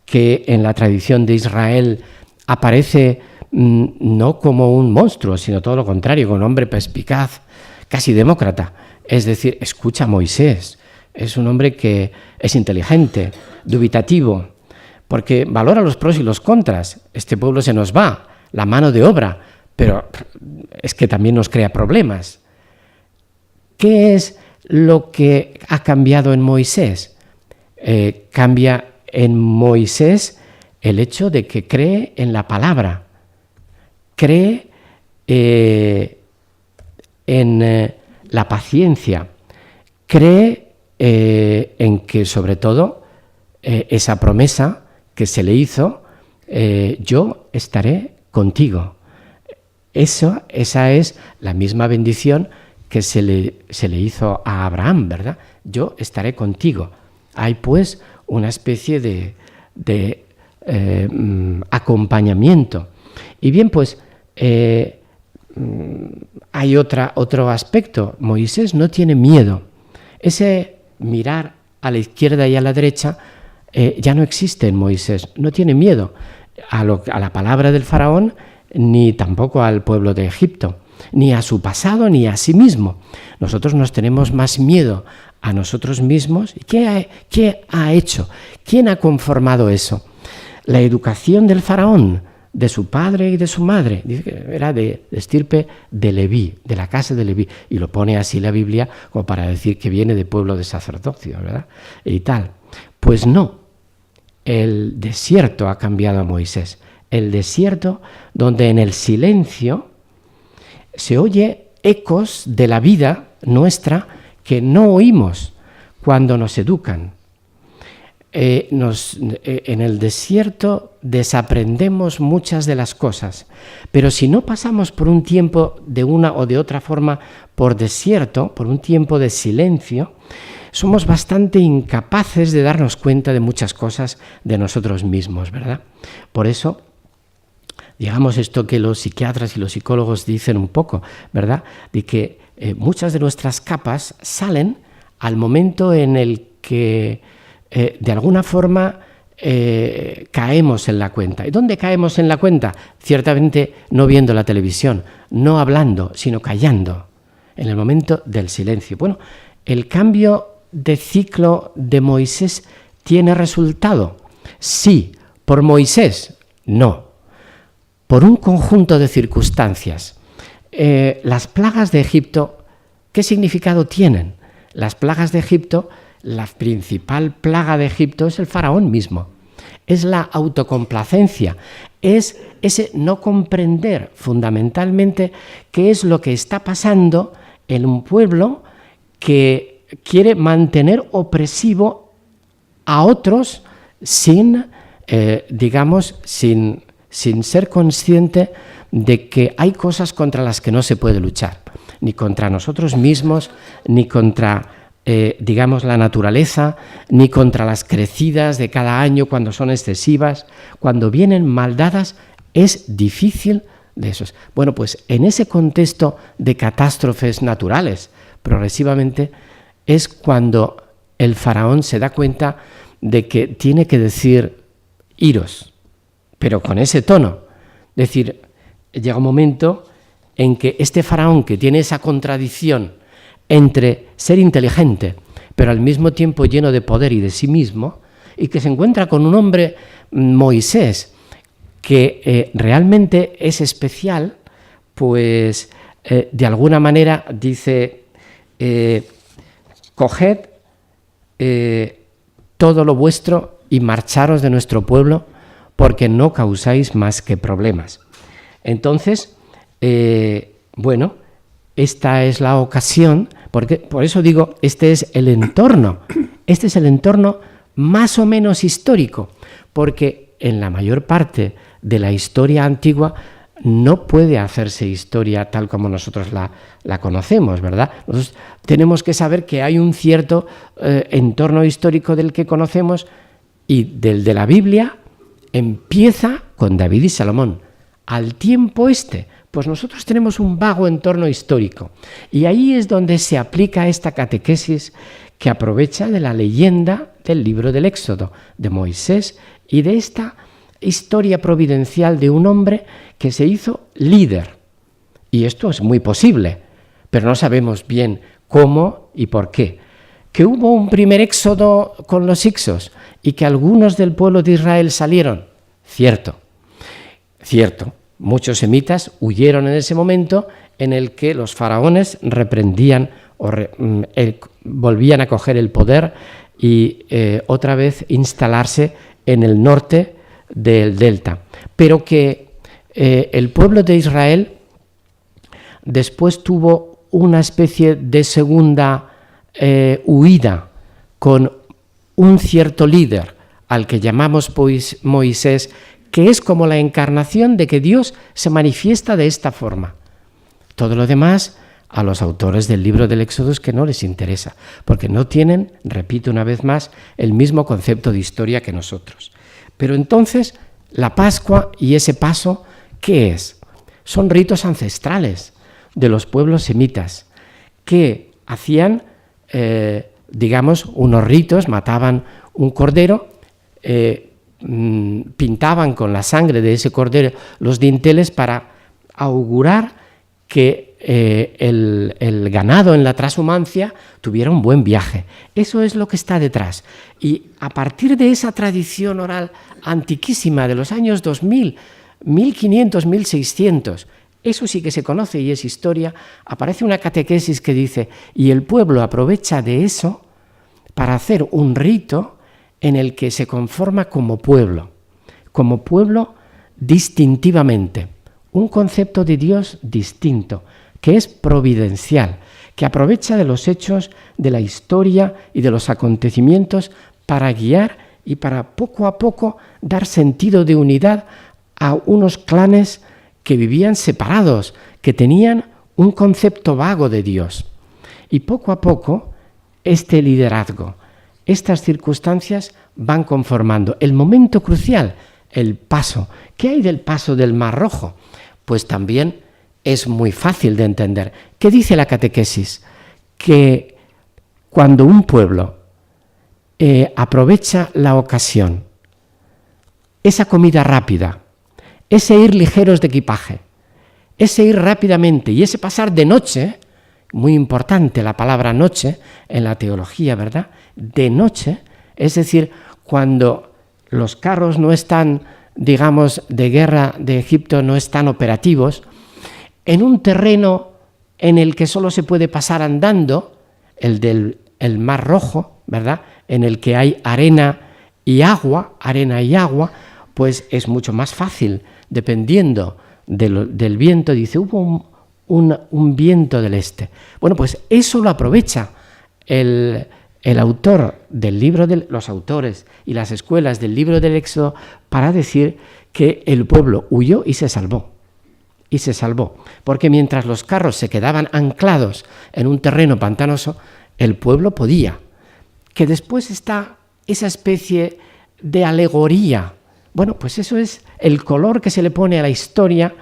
que en la tradición de Israel aparece no como un monstruo, sino todo lo contrario, como un hombre perspicaz, casi demócrata, es decir, escucha a Moisés, es un hombre que es inteligente, dubitativo, porque valora los pros y los contras. Este pueblo se nos va, la mano de obra, pero es que también nos crea problemas. ¿Qué es lo que ha cambiado en Moisés? Cambia en Moisés el hecho de que cree en la palabra, cree en la paciencia, cree en que sobre todo esa promesa que se le hizo, yo estaré contigo. Esa es la misma bendición que se le hizo a Abraham, ¿verdad? Yo estaré contigo. Hay pues una especie de acompañamiento. Y bien, pues hay otro aspecto. Moisés no tiene miedo. Ese mirar a la izquierda y a la derecha ya no existe en Moisés. No tiene miedo a la palabra del faraón, ni tampoco al pueblo de Egipto, ni a su pasado, ni a sí mismo. Nosotros nos tenemos más miedo a nosotros mismos. ¿Qué ha hecho? ¿Quién ha conformado eso? La educación del faraón, de su padre y de su madre. Dice que era de estirpe de Leví, de la casa de Leví. Y lo pone así la Biblia como para decir que viene de pueblo de sacerdocio, ¿verdad? Y tal. Pues no. El desierto ha cambiado a Moisés. El desierto donde en el silencio se oye ecos de la vida nuestra que no oímos cuando nos educan. En el desierto desaprendemos muchas de las cosas, pero si no pasamos por un tiempo de una o de otra forma por desierto, por un tiempo de silencio, somos bastante incapaces de darnos cuenta de muchas cosas de nosotros mismos, ¿verdad? Por eso, digamos esto que los psiquiatras y los psicólogos dicen un poco, ¿verdad? De que muchas de nuestras capas salen al momento en el que de alguna forma caemos en la cuenta. ¿Y dónde caemos en la cuenta? Ciertamente no viendo la televisión, no hablando, sino callando, en el momento del silencio. Bueno, el cambio de ciclo de Moisés tiene resultado. Sí, por Moisés, no. Por un conjunto de circunstancias. Las plagas de Egipto, ¿qué significado tienen? Las plagas de Egipto, la principal plaga de Egipto es el faraón mismo. Es la autocomplacencia, es ese no comprender fundamentalmente qué es lo que está pasando en un pueblo que quiere mantener opresivo a otros sin ser consciente de que hay cosas contra las que no se puede luchar, ni contra nosotros mismos, ni contra la naturaleza, ni contra las crecidas de cada año cuando son excesivas, cuando vienen mal dadas, es difícil de esos. Bueno, pues en ese contexto de catástrofes naturales, progresivamente, es cuando el faraón se da cuenta de que tiene que decir iros, pero con ese tono. Es decir, llega un momento en que este faraón, que tiene esa contradicción entre ser inteligente, pero al mismo tiempo lleno de poder y de sí mismo, y que se encuentra con un hombre, Moisés, que realmente es especial, pues de alguna manera dice, coged todo lo vuestro y marcharos de nuestro pueblo, porque no causáis más que problemas. Entonces, esta es la ocasión, porque por eso digo, este es el entorno más o menos histórico, porque en la mayor parte de la historia antigua no puede hacerse historia tal como nosotros la conocemos, ¿verdad? Nosotros tenemos que saber que hay un cierto entorno histórico del que conocemos, y del de la Biblia empieza con David y Salomón. Al tiempo pues nosotros tenemos un vago entorno histórico, y ahí es donde se aplica esta catequesis que aprovecha de la leyenda del libro del Éxodo, de Moisés, y de esta historia providencial de un hombre que se hizo líder. Y esto es muy posible, pero no sabemos bien cómo y por qué. Que hubo un primer éxodo con los hicsos y que algunos del pueblo de Israel salieron, cierto. Muchos semitas huyeron en ese momento en el que los faraones reprendían volvían a coger el poder y otra vez instalarse en el norte del delta. Pero que el pueblo de Israel después tuvo una especie de segunda huida con un cierto líder al que llamamos pues Moisés, que es como la encarnación de que Dios se manifiesta de esta forma. Todo lo demás a los autores del libro del Éxodo es que no les interesa, porque no tienen, repito una vez más, el mismo concepto de historia que nosotros. Pero entonces, la Pascua y ese paso, ¿qué es? Son ritos ancestrales de los pueblos semitas que hacían, unos ritos, mataban un cordero, pintaban con la sangre de ese cordero los dinteles para augurar que el ganado en la transhumancia tuviera un buen viaje. Eso es lo que está detrás. Y a partir de esa tradición oral antiquísima de los años 2000, 1500, 1600, eso sí que se conoce y es historia, aparece una catequesis que dice, y el pueblo aprovecha de eso para hacer un rito en el que se conforma como pueblo distintivamente, un concepto de Dios distinto, que es providencial, que aprovecha de los hechos, de la historia y de los acontecimientos para guiar y para poco a poco dar sentido de unidad a unos clanes que vivían separados, que tenían un concepto vago de Dios. Y poco a poco, este liderazgo, estas circunstancias van conformando el momento crucial, el paso. ¿Qué hay del paso del Mar Rojo? Pues también es muy fácil de entender. ¿Qué dice la catequesis? Que cuando un pueblo aprovecha la ocasión, esa comida rápida, ese ir ligeros de equipaje, ese ir rápidamente y ese pasar de noche, muy importante la palabra noche en la teología, ¿verdad? De noche, es decir, cuando los carros no están, digamos, de guerra de Egipto, no están operativos, en un terreno en el que solo se puede pasar andando, el del Mar Rojo, ¿verdad?, en el que hay arena y agua, pues es mucho más fácil, dependiendo del viento. Dice, hubo un viento del este. Bueno, pues eso lo aprovecha el autor del libro, los autores y las escuelas del libro del Éxodo, para decir que el pueblo huyó y se salvó. Y se salvó, porque mientras los carros se quedaban anclados en un terreno pantanoso, el pueblo podía. Que después está esa especie de alegoría. Bueno, pues eso es el color que se le pone a la historia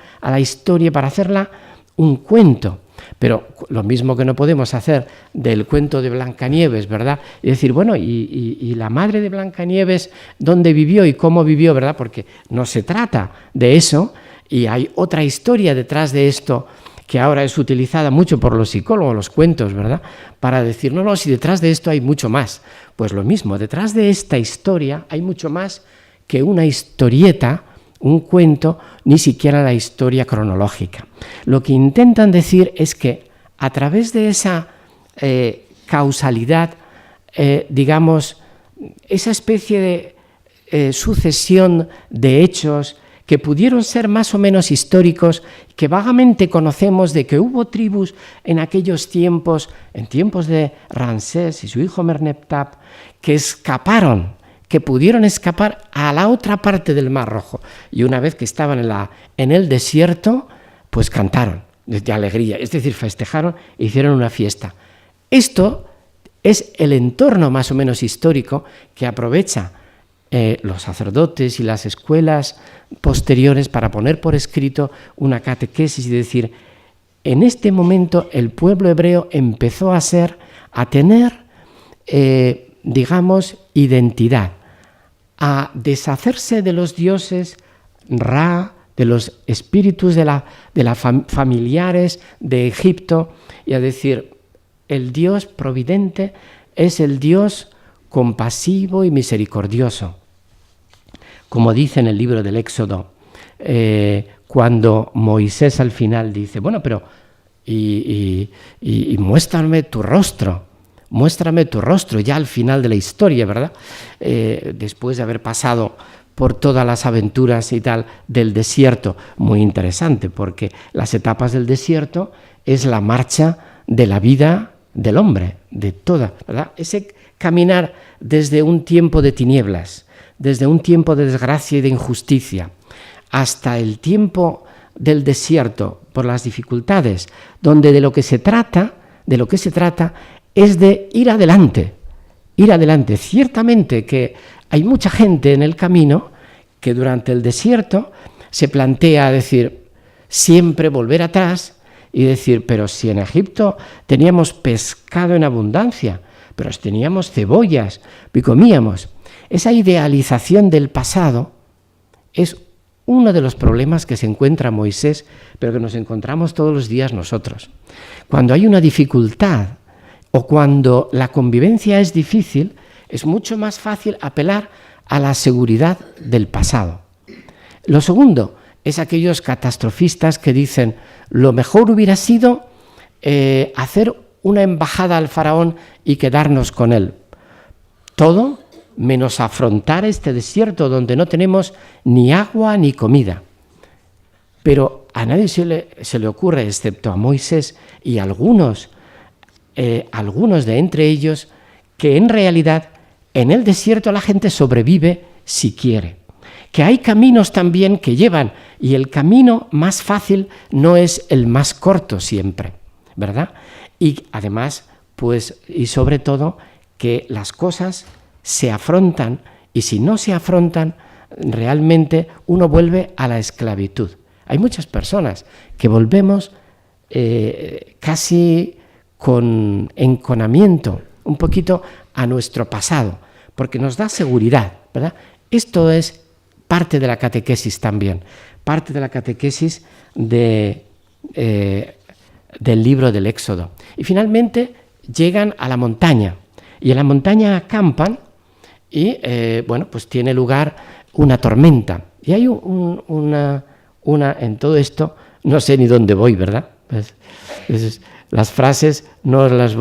para hacerla un cuento. Pero lo mismo que no podemos hacer del cuento de Blancanieves, ¿verdad? Y decir, bueno, y la madre de Blancanieves, ¿dónde vivió y cómo vivió, verdad? Porque no se trata de eso, y hay otra historia detrás de esto que ahora es utilizada mucho por los psicólogos, los cuentos, ¿verdad?, para decir, no, si detrás de esto hay mucho más. Pues lo mismo, detrás de esta historia hay mucho más que una historieta, un cuento, ni siquiera la historia cronológica. Lo que intentan decir es que a través de esa causalidad, digamos, esa especie de sucesión de hechos que pudieron ser más o menos históricos, que vagamente conocemos de que hubo tribus en aquellos tiempos, en tiempos de Ramsés y su hijo Merneptah, que escaparon, que pudieron escapar a la otra parte del Mar Rojo. Y una vez que estaban en el desierto, pues cantaron de alegría, es decir, festejaron e hicieron una fiesta. Esto es el entorno más o menos histórico que aprovecha los sacerdotes y las escuelas posteriores para poner por escrito una catequesis y decir, en este momento el pueblo hebreo empezó a tener, digamos, identidad, a deshacerse de los dioses Ra, de los espíritus de la familiares de Egipto, y a decir, el Dios providente es el Dios compasivo y misericordioso. Como dice en el libro del Éxodo, cuando Moisés al final dice, bueno, pero y muéstrame tu rostro, ya al final de la historia, ¿verdad? Después de haber pasado por todas las aventuras y tal del desierto, muy interesante, porque las etapas del desierto es la marcha de la vida del hombre, de toda, ¿verdad? Ese caminar desde un tiempo de tinieblas, desde un tiempo de desgracia y de injusticia, hasta el tiempo del desierto por las dificultades, donde de lo que se trata es de ir adelante. Ciertamente que hay mucha gente en el camino que durante el desierto se plantea decir, siempre volver atrás y decir, pero si en Egipto teníamos pescado en abundancia, pero teníamos cebollas y comíamos. Esa idealización del pasado es uno de los problemas que se encuentra Moisés, pero que nos encontramos todos los días nosotros. Cuando hay una dificultad o cuando la convivencia es difícil, es mucho más fácil apelar a la seguridad del pasado. Lo segundo es aquellos catastrofistas que dicen, lo mejor hubiera sido hacer una embajada al faraón y quedarnos con él. Todo menos afrontar este desierto donde no tenemos ni agua ni comida. Pero a nadie se le ocurre, excepto a Moisés y algunos de entre ellos, que en realidad en el desierto la gente sobrevive si quiere. Que hay caminos también que llevan, y el camino más fácil no es el más corto siempre, ¿verdad? Y además, pues, y sobre todo, que las cosas se afrontan, y si no se afrontan, realmente uno vuelve a la esclavitud, Hay muchas personas que volvemos casi con enconamiento, un poquito a nuestro pasado, porque nos da seguridad, ¿verdad? Esto es parte de la catequesis también, parte de la catequesis del libro del Éxodo. Y finalmente llegan a la montaña, y en la montaña acampan y, pues tiene lugar una tormenta. Y hay una en todo esto, no sé ni dónde voy, ¿verdad? Las frases no os las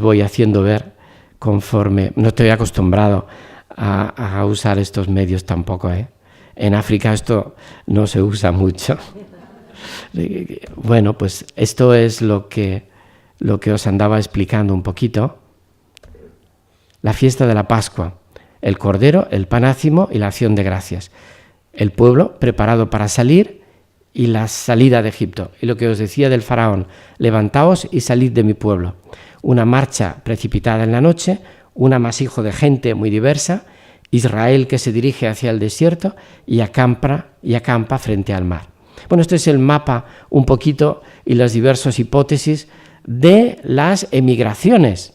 voy haciendo ver conforme, no estoy acostumbrado a usar estos medios tampoco, ¿eh? En África esto no se usa mucho. Bueno, pues esto es lo que os andaba explicando un poquito. La fiesta de la Pascua, el Cordero, el pan ácimo y la acción de gracias. El pueblo preparado para salir y la salida de Egipto. Y lo que os decía del faraón, levantaos y salid de mi pueblo. Una marcha precipitada en la noche, un amasijo de gente muy diversa, Israel que se dirige hacia el desierto y acampa frente al mar. Bueno, este es el mapa un poquito y las diversas hipótesis de las emigraciones,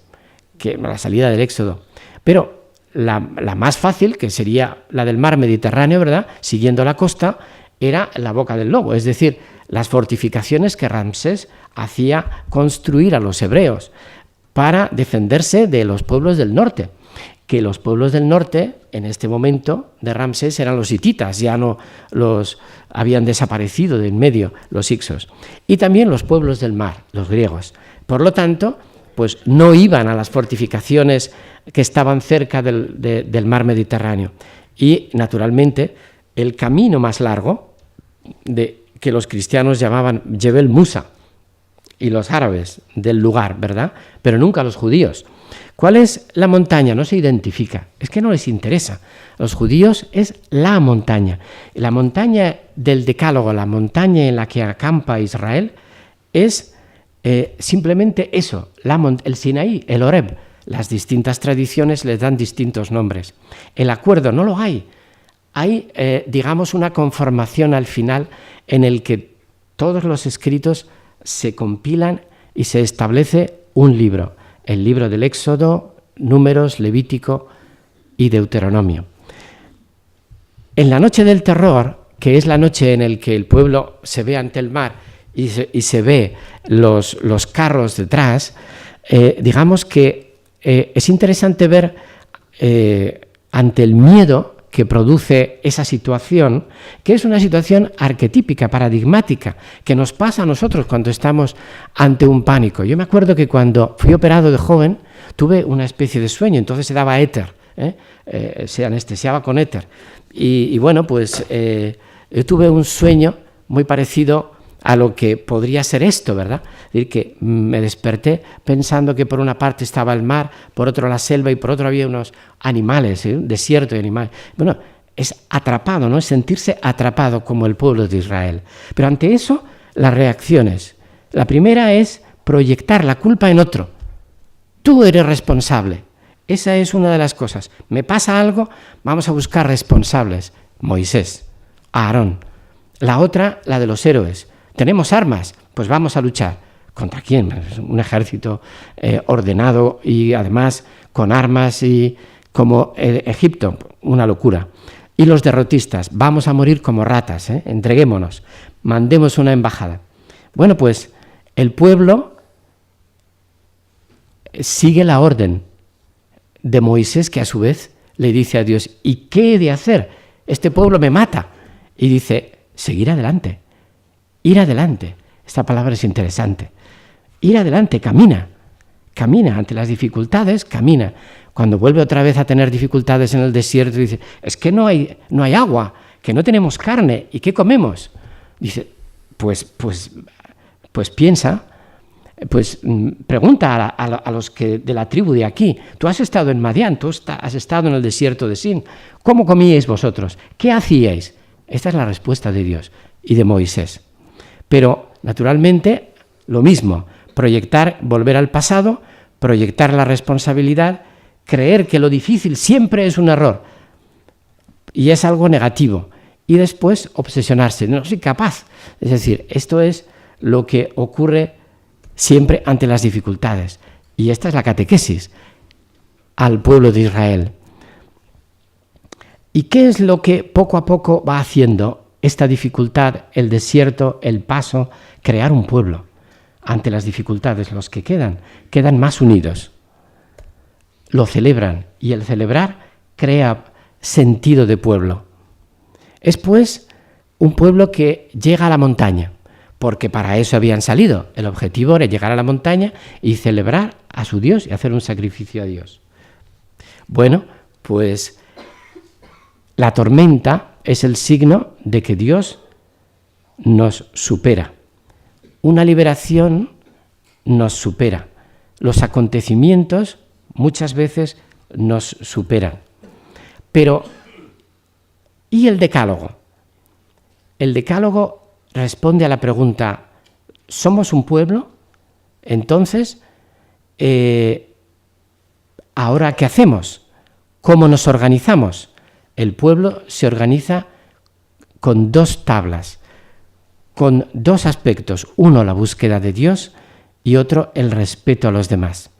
que la salida del Éxodo. Pero la más fácil, que sería la del mar Mediterráneo, ¿verdad?, siguiendo la costa, era la boca del lobo, es decir, las fortificaciones que Ramsés hacía construir a los hebreos para defenderse de los pueblos del norte, que los pueblos del norte en este momento de Ramsés eran los hititas, ya no los habían desaparecido de en medio los hicsos, y también los pueblos del mar, los griegos. Por lo tanto, pues no iban a las fortificaciones que estaban cerca del mar Mediterráneo. Y, naturalmente, el camino más largo, que los cristianos llamaban Jebel Musa, y los árabes del lugar, ¿verdad? Pero nunca los judíos. ¿Cuál es la montaña? No se identifica, es que no les interesa. Los judíos es la montaña. La montaña del Decálogo, la montaña en la que acampa Israel, es simplemente eso, el Sinaí, el Horeb. Las distintas tradiciones les dan distintos nombres. El acuerdo no lo hay. Hay, digamos, una conformación al final en el que todos los escritos se compilan y se establece un libro, el libro del Éxodo, Números, Levítico y Deuteronomio. En la noche del terror, que es la noche en la que el pueblo se ve ante el mar y se ve los carros detrás, digamos que es interesante ver ante el miedo que produce esa situación, que es una situación arquetípica, paradigmática, que nos pasa a nosotros cuando estamos ante un pánico. Yo me acuerdo que cuando fui operado de joven tuve una especie de sueño, entonces se daba éter, se anestesiaba con éter. Y bueno, pues yo tuve un sueño muy parecido a lo que podría ser esto, ¿verdad? Es decir, que me desperté pensando que por una parte estaba el mar, por otro la selva y por otro había unos animales, un desierto de animales. Bueno, es atrapado, ¿no? Es sentirse atrapado como el pueblo de Israel. Pero ante eso, las reacciones. La primera es proyectar la culpa en otro. Tú eres responsable. Esa es una de las cosas. Me pasa algo, vamos a buscar responsables. Moisés, Aarón. La otra, la de los héroes. ¿Tenemos armas? Pues vamos a luchar. ¿Contra quién? Un ejército ordenado y además con armas y como Egipto, una locura. Y los derrotistas, vamos a morir como ratas, entreguémonos, mandemos una embajada. Bueno, pues el pueblo sigue la orden de Moisés, que a su vez le dice a Dios, ¿y qué he de hacer? Este pueblo me mata. Y dice, seguir adelante. Ir adelante, esta palabra es interesante. Ir adelante, camina ante las dificultades, camina. Cuando vuelve otra vez a tener dificultades en el desierto, dice, es que no hay agua, que no tenemos carne, ¿y qué comemos? Dice, pues piensa, pregunta a los que de la tribu de aquí, tú has estado en Madián, tú has estado en el desierto de Sin, ¿cómo comíais vosotros? ¿Qué hacíais? Esta es la respuesta de Dios y de Moisés. Pero, naturalmente, lo mismo, volver al pasado, proyectar la responsabilidad, creer que lo difícil siempre es un error. y es algo negativo. Y después obsesionarse, no soy capaz. Es decir, esto es lo que ocurre siempre ante las dificultades. Y esta es la catequesis al pueblo de Israel. ¿Y qué es lo que poco a poco va haciendo esta dificultad, el desierto, el paso, crear un pueblo? Ante las dificultades, los que quedan más unidos. Lo celebran, y el celebrar crea sentido de pueblo. Es pues un pueblo que llega a la montaña, porque para eso habían salido. El objetivo era llegar a la montaña y celebrar a su Dios y hacer un sacrificio a Dios. Bueno, pues la tormenta es el signo de que Dios nos supera. Una liberación nos supera. Los acontecimientos muchas veces nos superan. Pero, ¿y el decálogo? El decálogo responde a la pregunta, ¿somos un pueblo? Entonces, ¿ahora qué hacemos? ¿Cómo nos organizamos? El pueblo se organiza con dos tablas, con dos aspectos. Uno, la búsqueda de Dios, y otro, el respeto a los demás.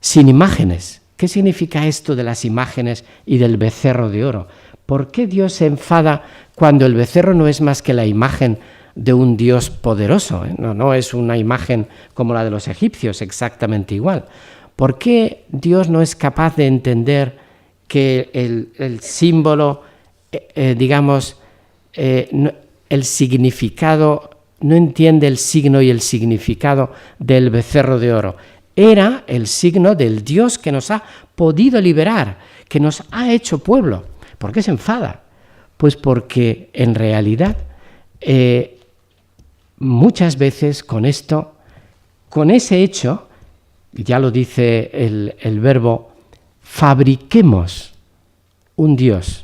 Sin imágenes. ¿Qué significa esto de las imágenes y del becerro de oro? ¿Por qué Dios se enfada cuando el becerro no es más que la imagen de un Dios poderoso? No es una imagen como la de los egipcios, exactamente igual. ¿Por qué Dios no es capaz de entender que el símbolo, el significado, no entiende el signo y el significado del becerro de oro? Era el signo del Dios que nos ha podido liberar, que nos ha hecho pueblo. ¿Por qué se enfada? Pues porque en realidad muchas veces con ese hecho, ya lo dice el verbo, fabriquemos un Dios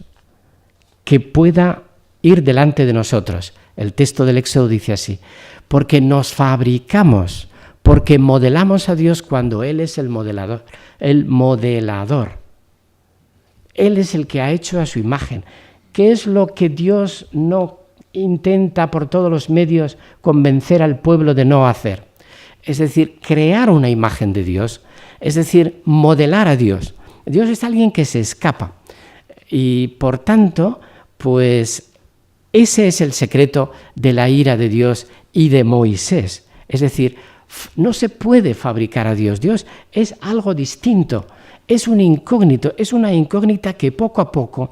que pueda ir delante de nosotros. El texto del Éxodo dice así, porque nos fabricamos, porque modelamos a Dios cuando Él es el modelador. El modelador. Él es el que ha hecho a su imagen. ¿Qué es lo que Dios no intenta por todos los medios convencer al pueblo de no hacer? Es decir, crear una imagen de Dios, es decir, modelar a Dios. Dios es alguien que se escapa y por tanto, pues ese es el secreto de la ira de Dios y de Moisés. Es decir, no se puede fabricar a Dios. Dios es algo distinto, es un incógnito, es una incógnita que poco a poco,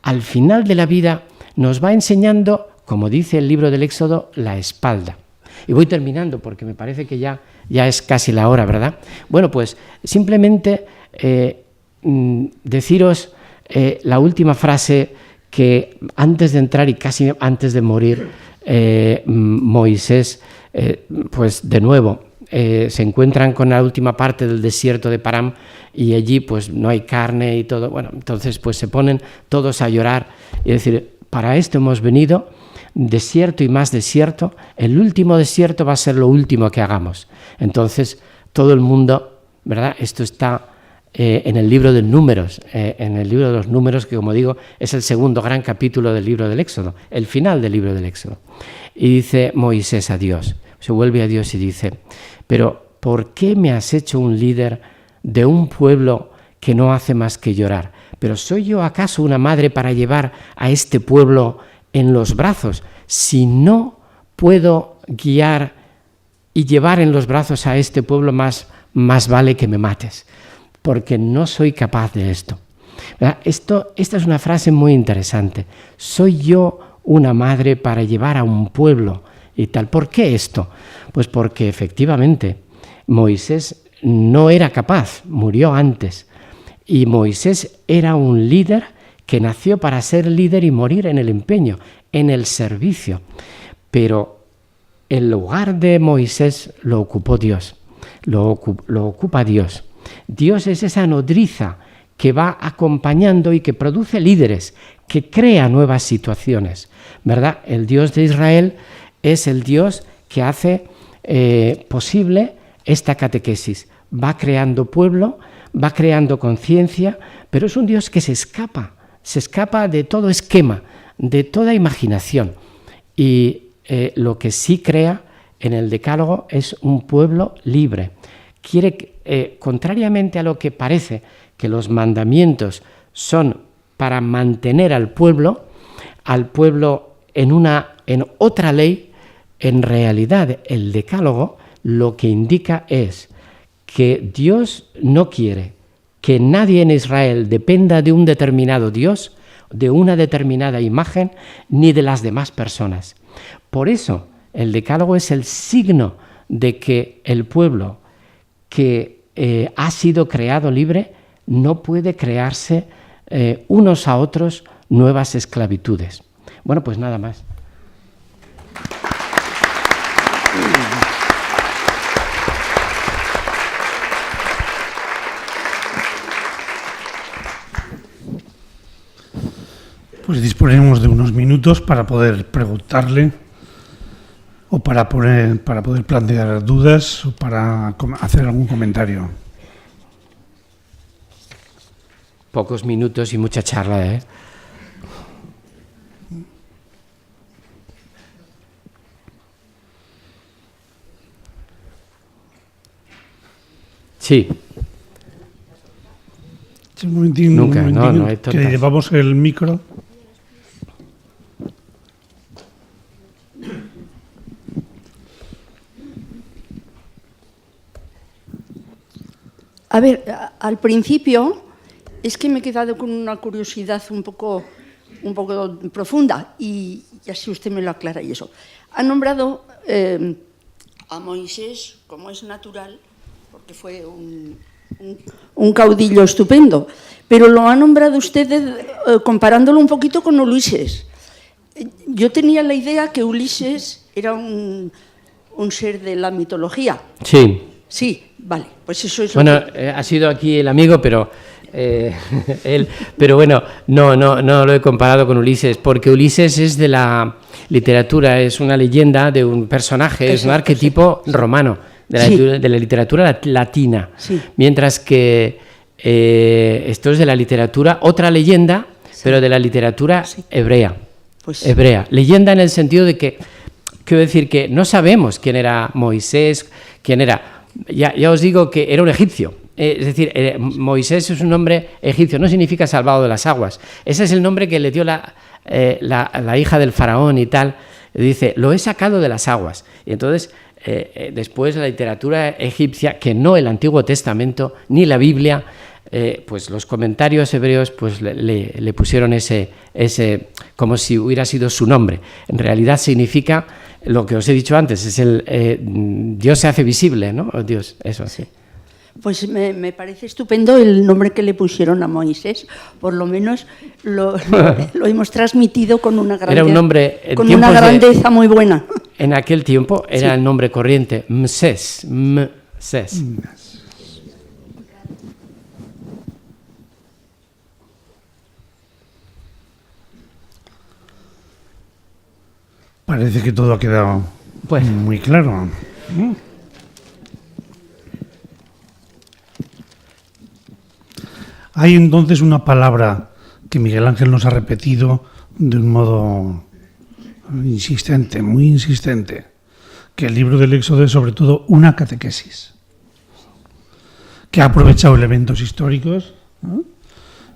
al final de la vida, nos va enseñando, como dice el libro del Éxodo, la espalda. Y voy terminando porque me parece que ya es casi la hora, ¿verdad? Bueno, pues simplemente deciros la última frase que antes de entrar y casi antes de morir, Moisés, pues de nuevo, se encuentran con la última parte del desierto de Parán y allí pues no hay carne y todo. Bueno, entonces pues se ponen todos a llorar y decir, para esto hemos venido, desierto y más desierto, el último desierto va a ser lo último que hagamos. Entonces todo el mundo, ¿verdad? Esto está en el libro de Números, en el libro de los Números, que como digo es el segundo gran capítulo del libro del Éxodo, el final del libro del Éxodo. Y dice Moisés a Dios, se vuelve a Dios y dice, pero ¿por qué me has hecho un líder de un pueblo que no hace más que llorar? ¿Pero soy yo acaso una madre para llevar a este pueblo en los brazos? Si no puedo guiar y llevar en los brazos a este pueblo, más vale que me mates, porque no soy capaz de esto. Esta es una frase muy interesante. Soy yo una madre para llevar a un pueblo y tal. ¿Por qué esto? Pues porque efectivamente Moisés no era capaz, murió antes. Y Moisés era un líder que nació para ser líder y morir en el empeño, en el servicio. Pero el lugar de Moisés lo ocupó Dios, lo ocupa Dios. Dios es esa nodriza que va acompañando y que produce líderes, que crea nuevas situaciones, ¿verdad? El Dios de Israel es el Dios que hace posible esta catequesis. Va creando pueblo, va creando conciencia, pero es un Dios que se escapa se escapa de todo esquema, de toda imaginación. Y lo que sí crea en el Decálogo es un pueblo libre. Quiere, contrariamente a lo que parece, que los mandamientos son para mantener al pueblo en otra ley. En realidad, el Decálogo lo que indica es que Dios no quiere que nadie en Israel dependa de un determinado Dios, de una determinada imagen, ni de las demás personas. Por eso, el Decálogo es el signo de que el pueblo que ha sido creado libre no puede crearse unos a otros nuevas esclavitudes. Bueno, pues nada más. Pues disponemos de unos minutos para poder preguntarle o para poder plantear dudas o para hacer algún comentario. Pocos minutos y mucha charla, ¿eh? Sí. Un momentín, Nunca, no hay que tontas. llevamos el micro. A ver, al principio es que me he quedado con una curiosidad un poco profunda y así usted me lo aclara y eso. Ha nombrado a Moisés, como es natural, porque fue un caudillo estupendo, pero lo ha nombrado usted comparándolo un poquito con Ulises. Yo tenía la idea que Ulises era un ser de la mitología. Sí. Sí, vale, pues eso es Bueno, lo que... ha sido aquí el amigo, pero pero bueno, no lo he comparado con Ulises, porque Ulises es de la literatura, es una leyenda de un personaje, Exacto, es un arquetipo romano, de la literatura latina, sí. Mientras que esto es de la literatura, otra leyenda, pero de la literatura hebrea. Pues, Hebrea. Leyenda en el sentido de que, quiero decir que no sabemos quién era Moisés, quién era... Ya os digo que era un egipcio, es decir, Moisés es un nombre egipcio, no significa salvado de las aguas. Ese es el nombre que le dio la hija del faraón y tal. Dice, lo he sacado de las aguas. Y entonces, después la literatura egipcia, que no el Antiguo Testamento ni la Biblia, pues los comentarios hebreos pues le pusieron ese como si hubiera sido su nombre. En realidad significa lo que os he dicho antes, es Dios se hace visible, ¿no? Dios, eso. sí. Pues me parece estupendo el nombre que le pusieron a Moisés, por lo menos lo hemos transmitido con una Era un nombre con una grandeza muy buena. En aquel tiempo era el nombre corriente, Mses. Parece que todo ha quedado Pues, muy claro. Hay entonces una palabra que Miguel Ángel nos ha repetido de un modo insistente, muy insistente, que el libro del Éxodo es sobre todo una catequesis, que ha aprovechado elementos históricos, ¿no?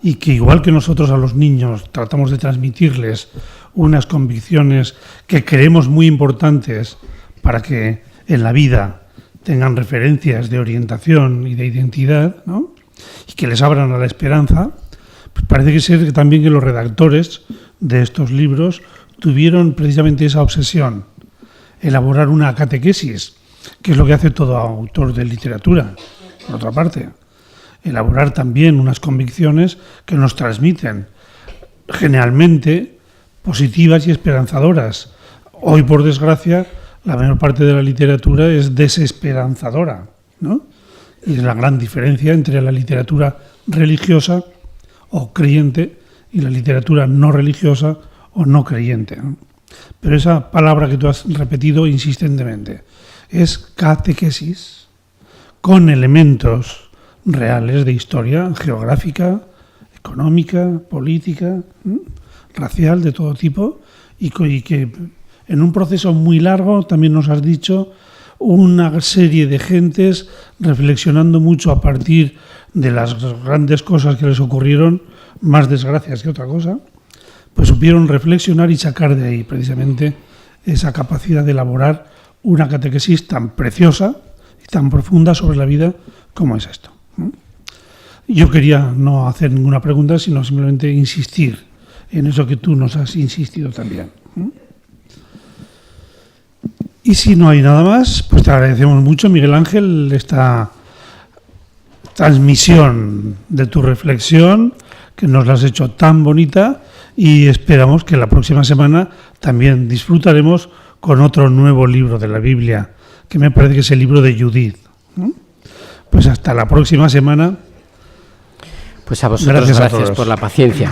Y que igual que nosotros a los niños tratamos de transmitirles unas convicciones que creemos muy importantes para que en la vida tengan referencias de orientación y de identidad, ¿no? Y que les abran a la esperanza, pues parece que ser también que los redactores de estos libros tuvieron precisamente esa obsesión, elaborar una catequesis, que es lo que hace todo autor de literatura, por otra parte. Elaborar también unas convicciones que nos transmiten generalmente positivas y esperanzadoras. Hoy, por desgracia, la mayor parte de la literatura es desesperanzadora, ¿no? Y es la gran diferencia entre la literatura religiosa o creyente y la literatura no religiosa o no creyente, ¿no? Pero esa palabra que tú has repetido insistentemente es catequesis, con elementos reales de historia geográfica, económica, política, racial, de todo tipo, y que en un proceso muy largo, también nos has dicho, una serie de gentes reflexionando mucho a partir de las grandes cosas que les ocurrieron, más desgracias que otra cosa, pues supieron reflexionar y sacar de ahí precisamente esa capacidad de elaborar una catequesis tan preciosa y tan profunda sobre la vida como es esto. Yo quería no hacer ninguna pregunta, sino simplemente insistir en eso que tú nos has insistido también. Y si no hay nada más, pues te agradecemos mucho, Miguel Ángel, esta transmisión de tu reflexión, que nos la has hecho tan bonita, y esperamos que la próxima semana también disfrutaremos con otro nuevo libro de la Biblia, que me parece que es el libro de Judith. Pues hasta la próxima semana. Pues a vosotros gracias por la paciencia.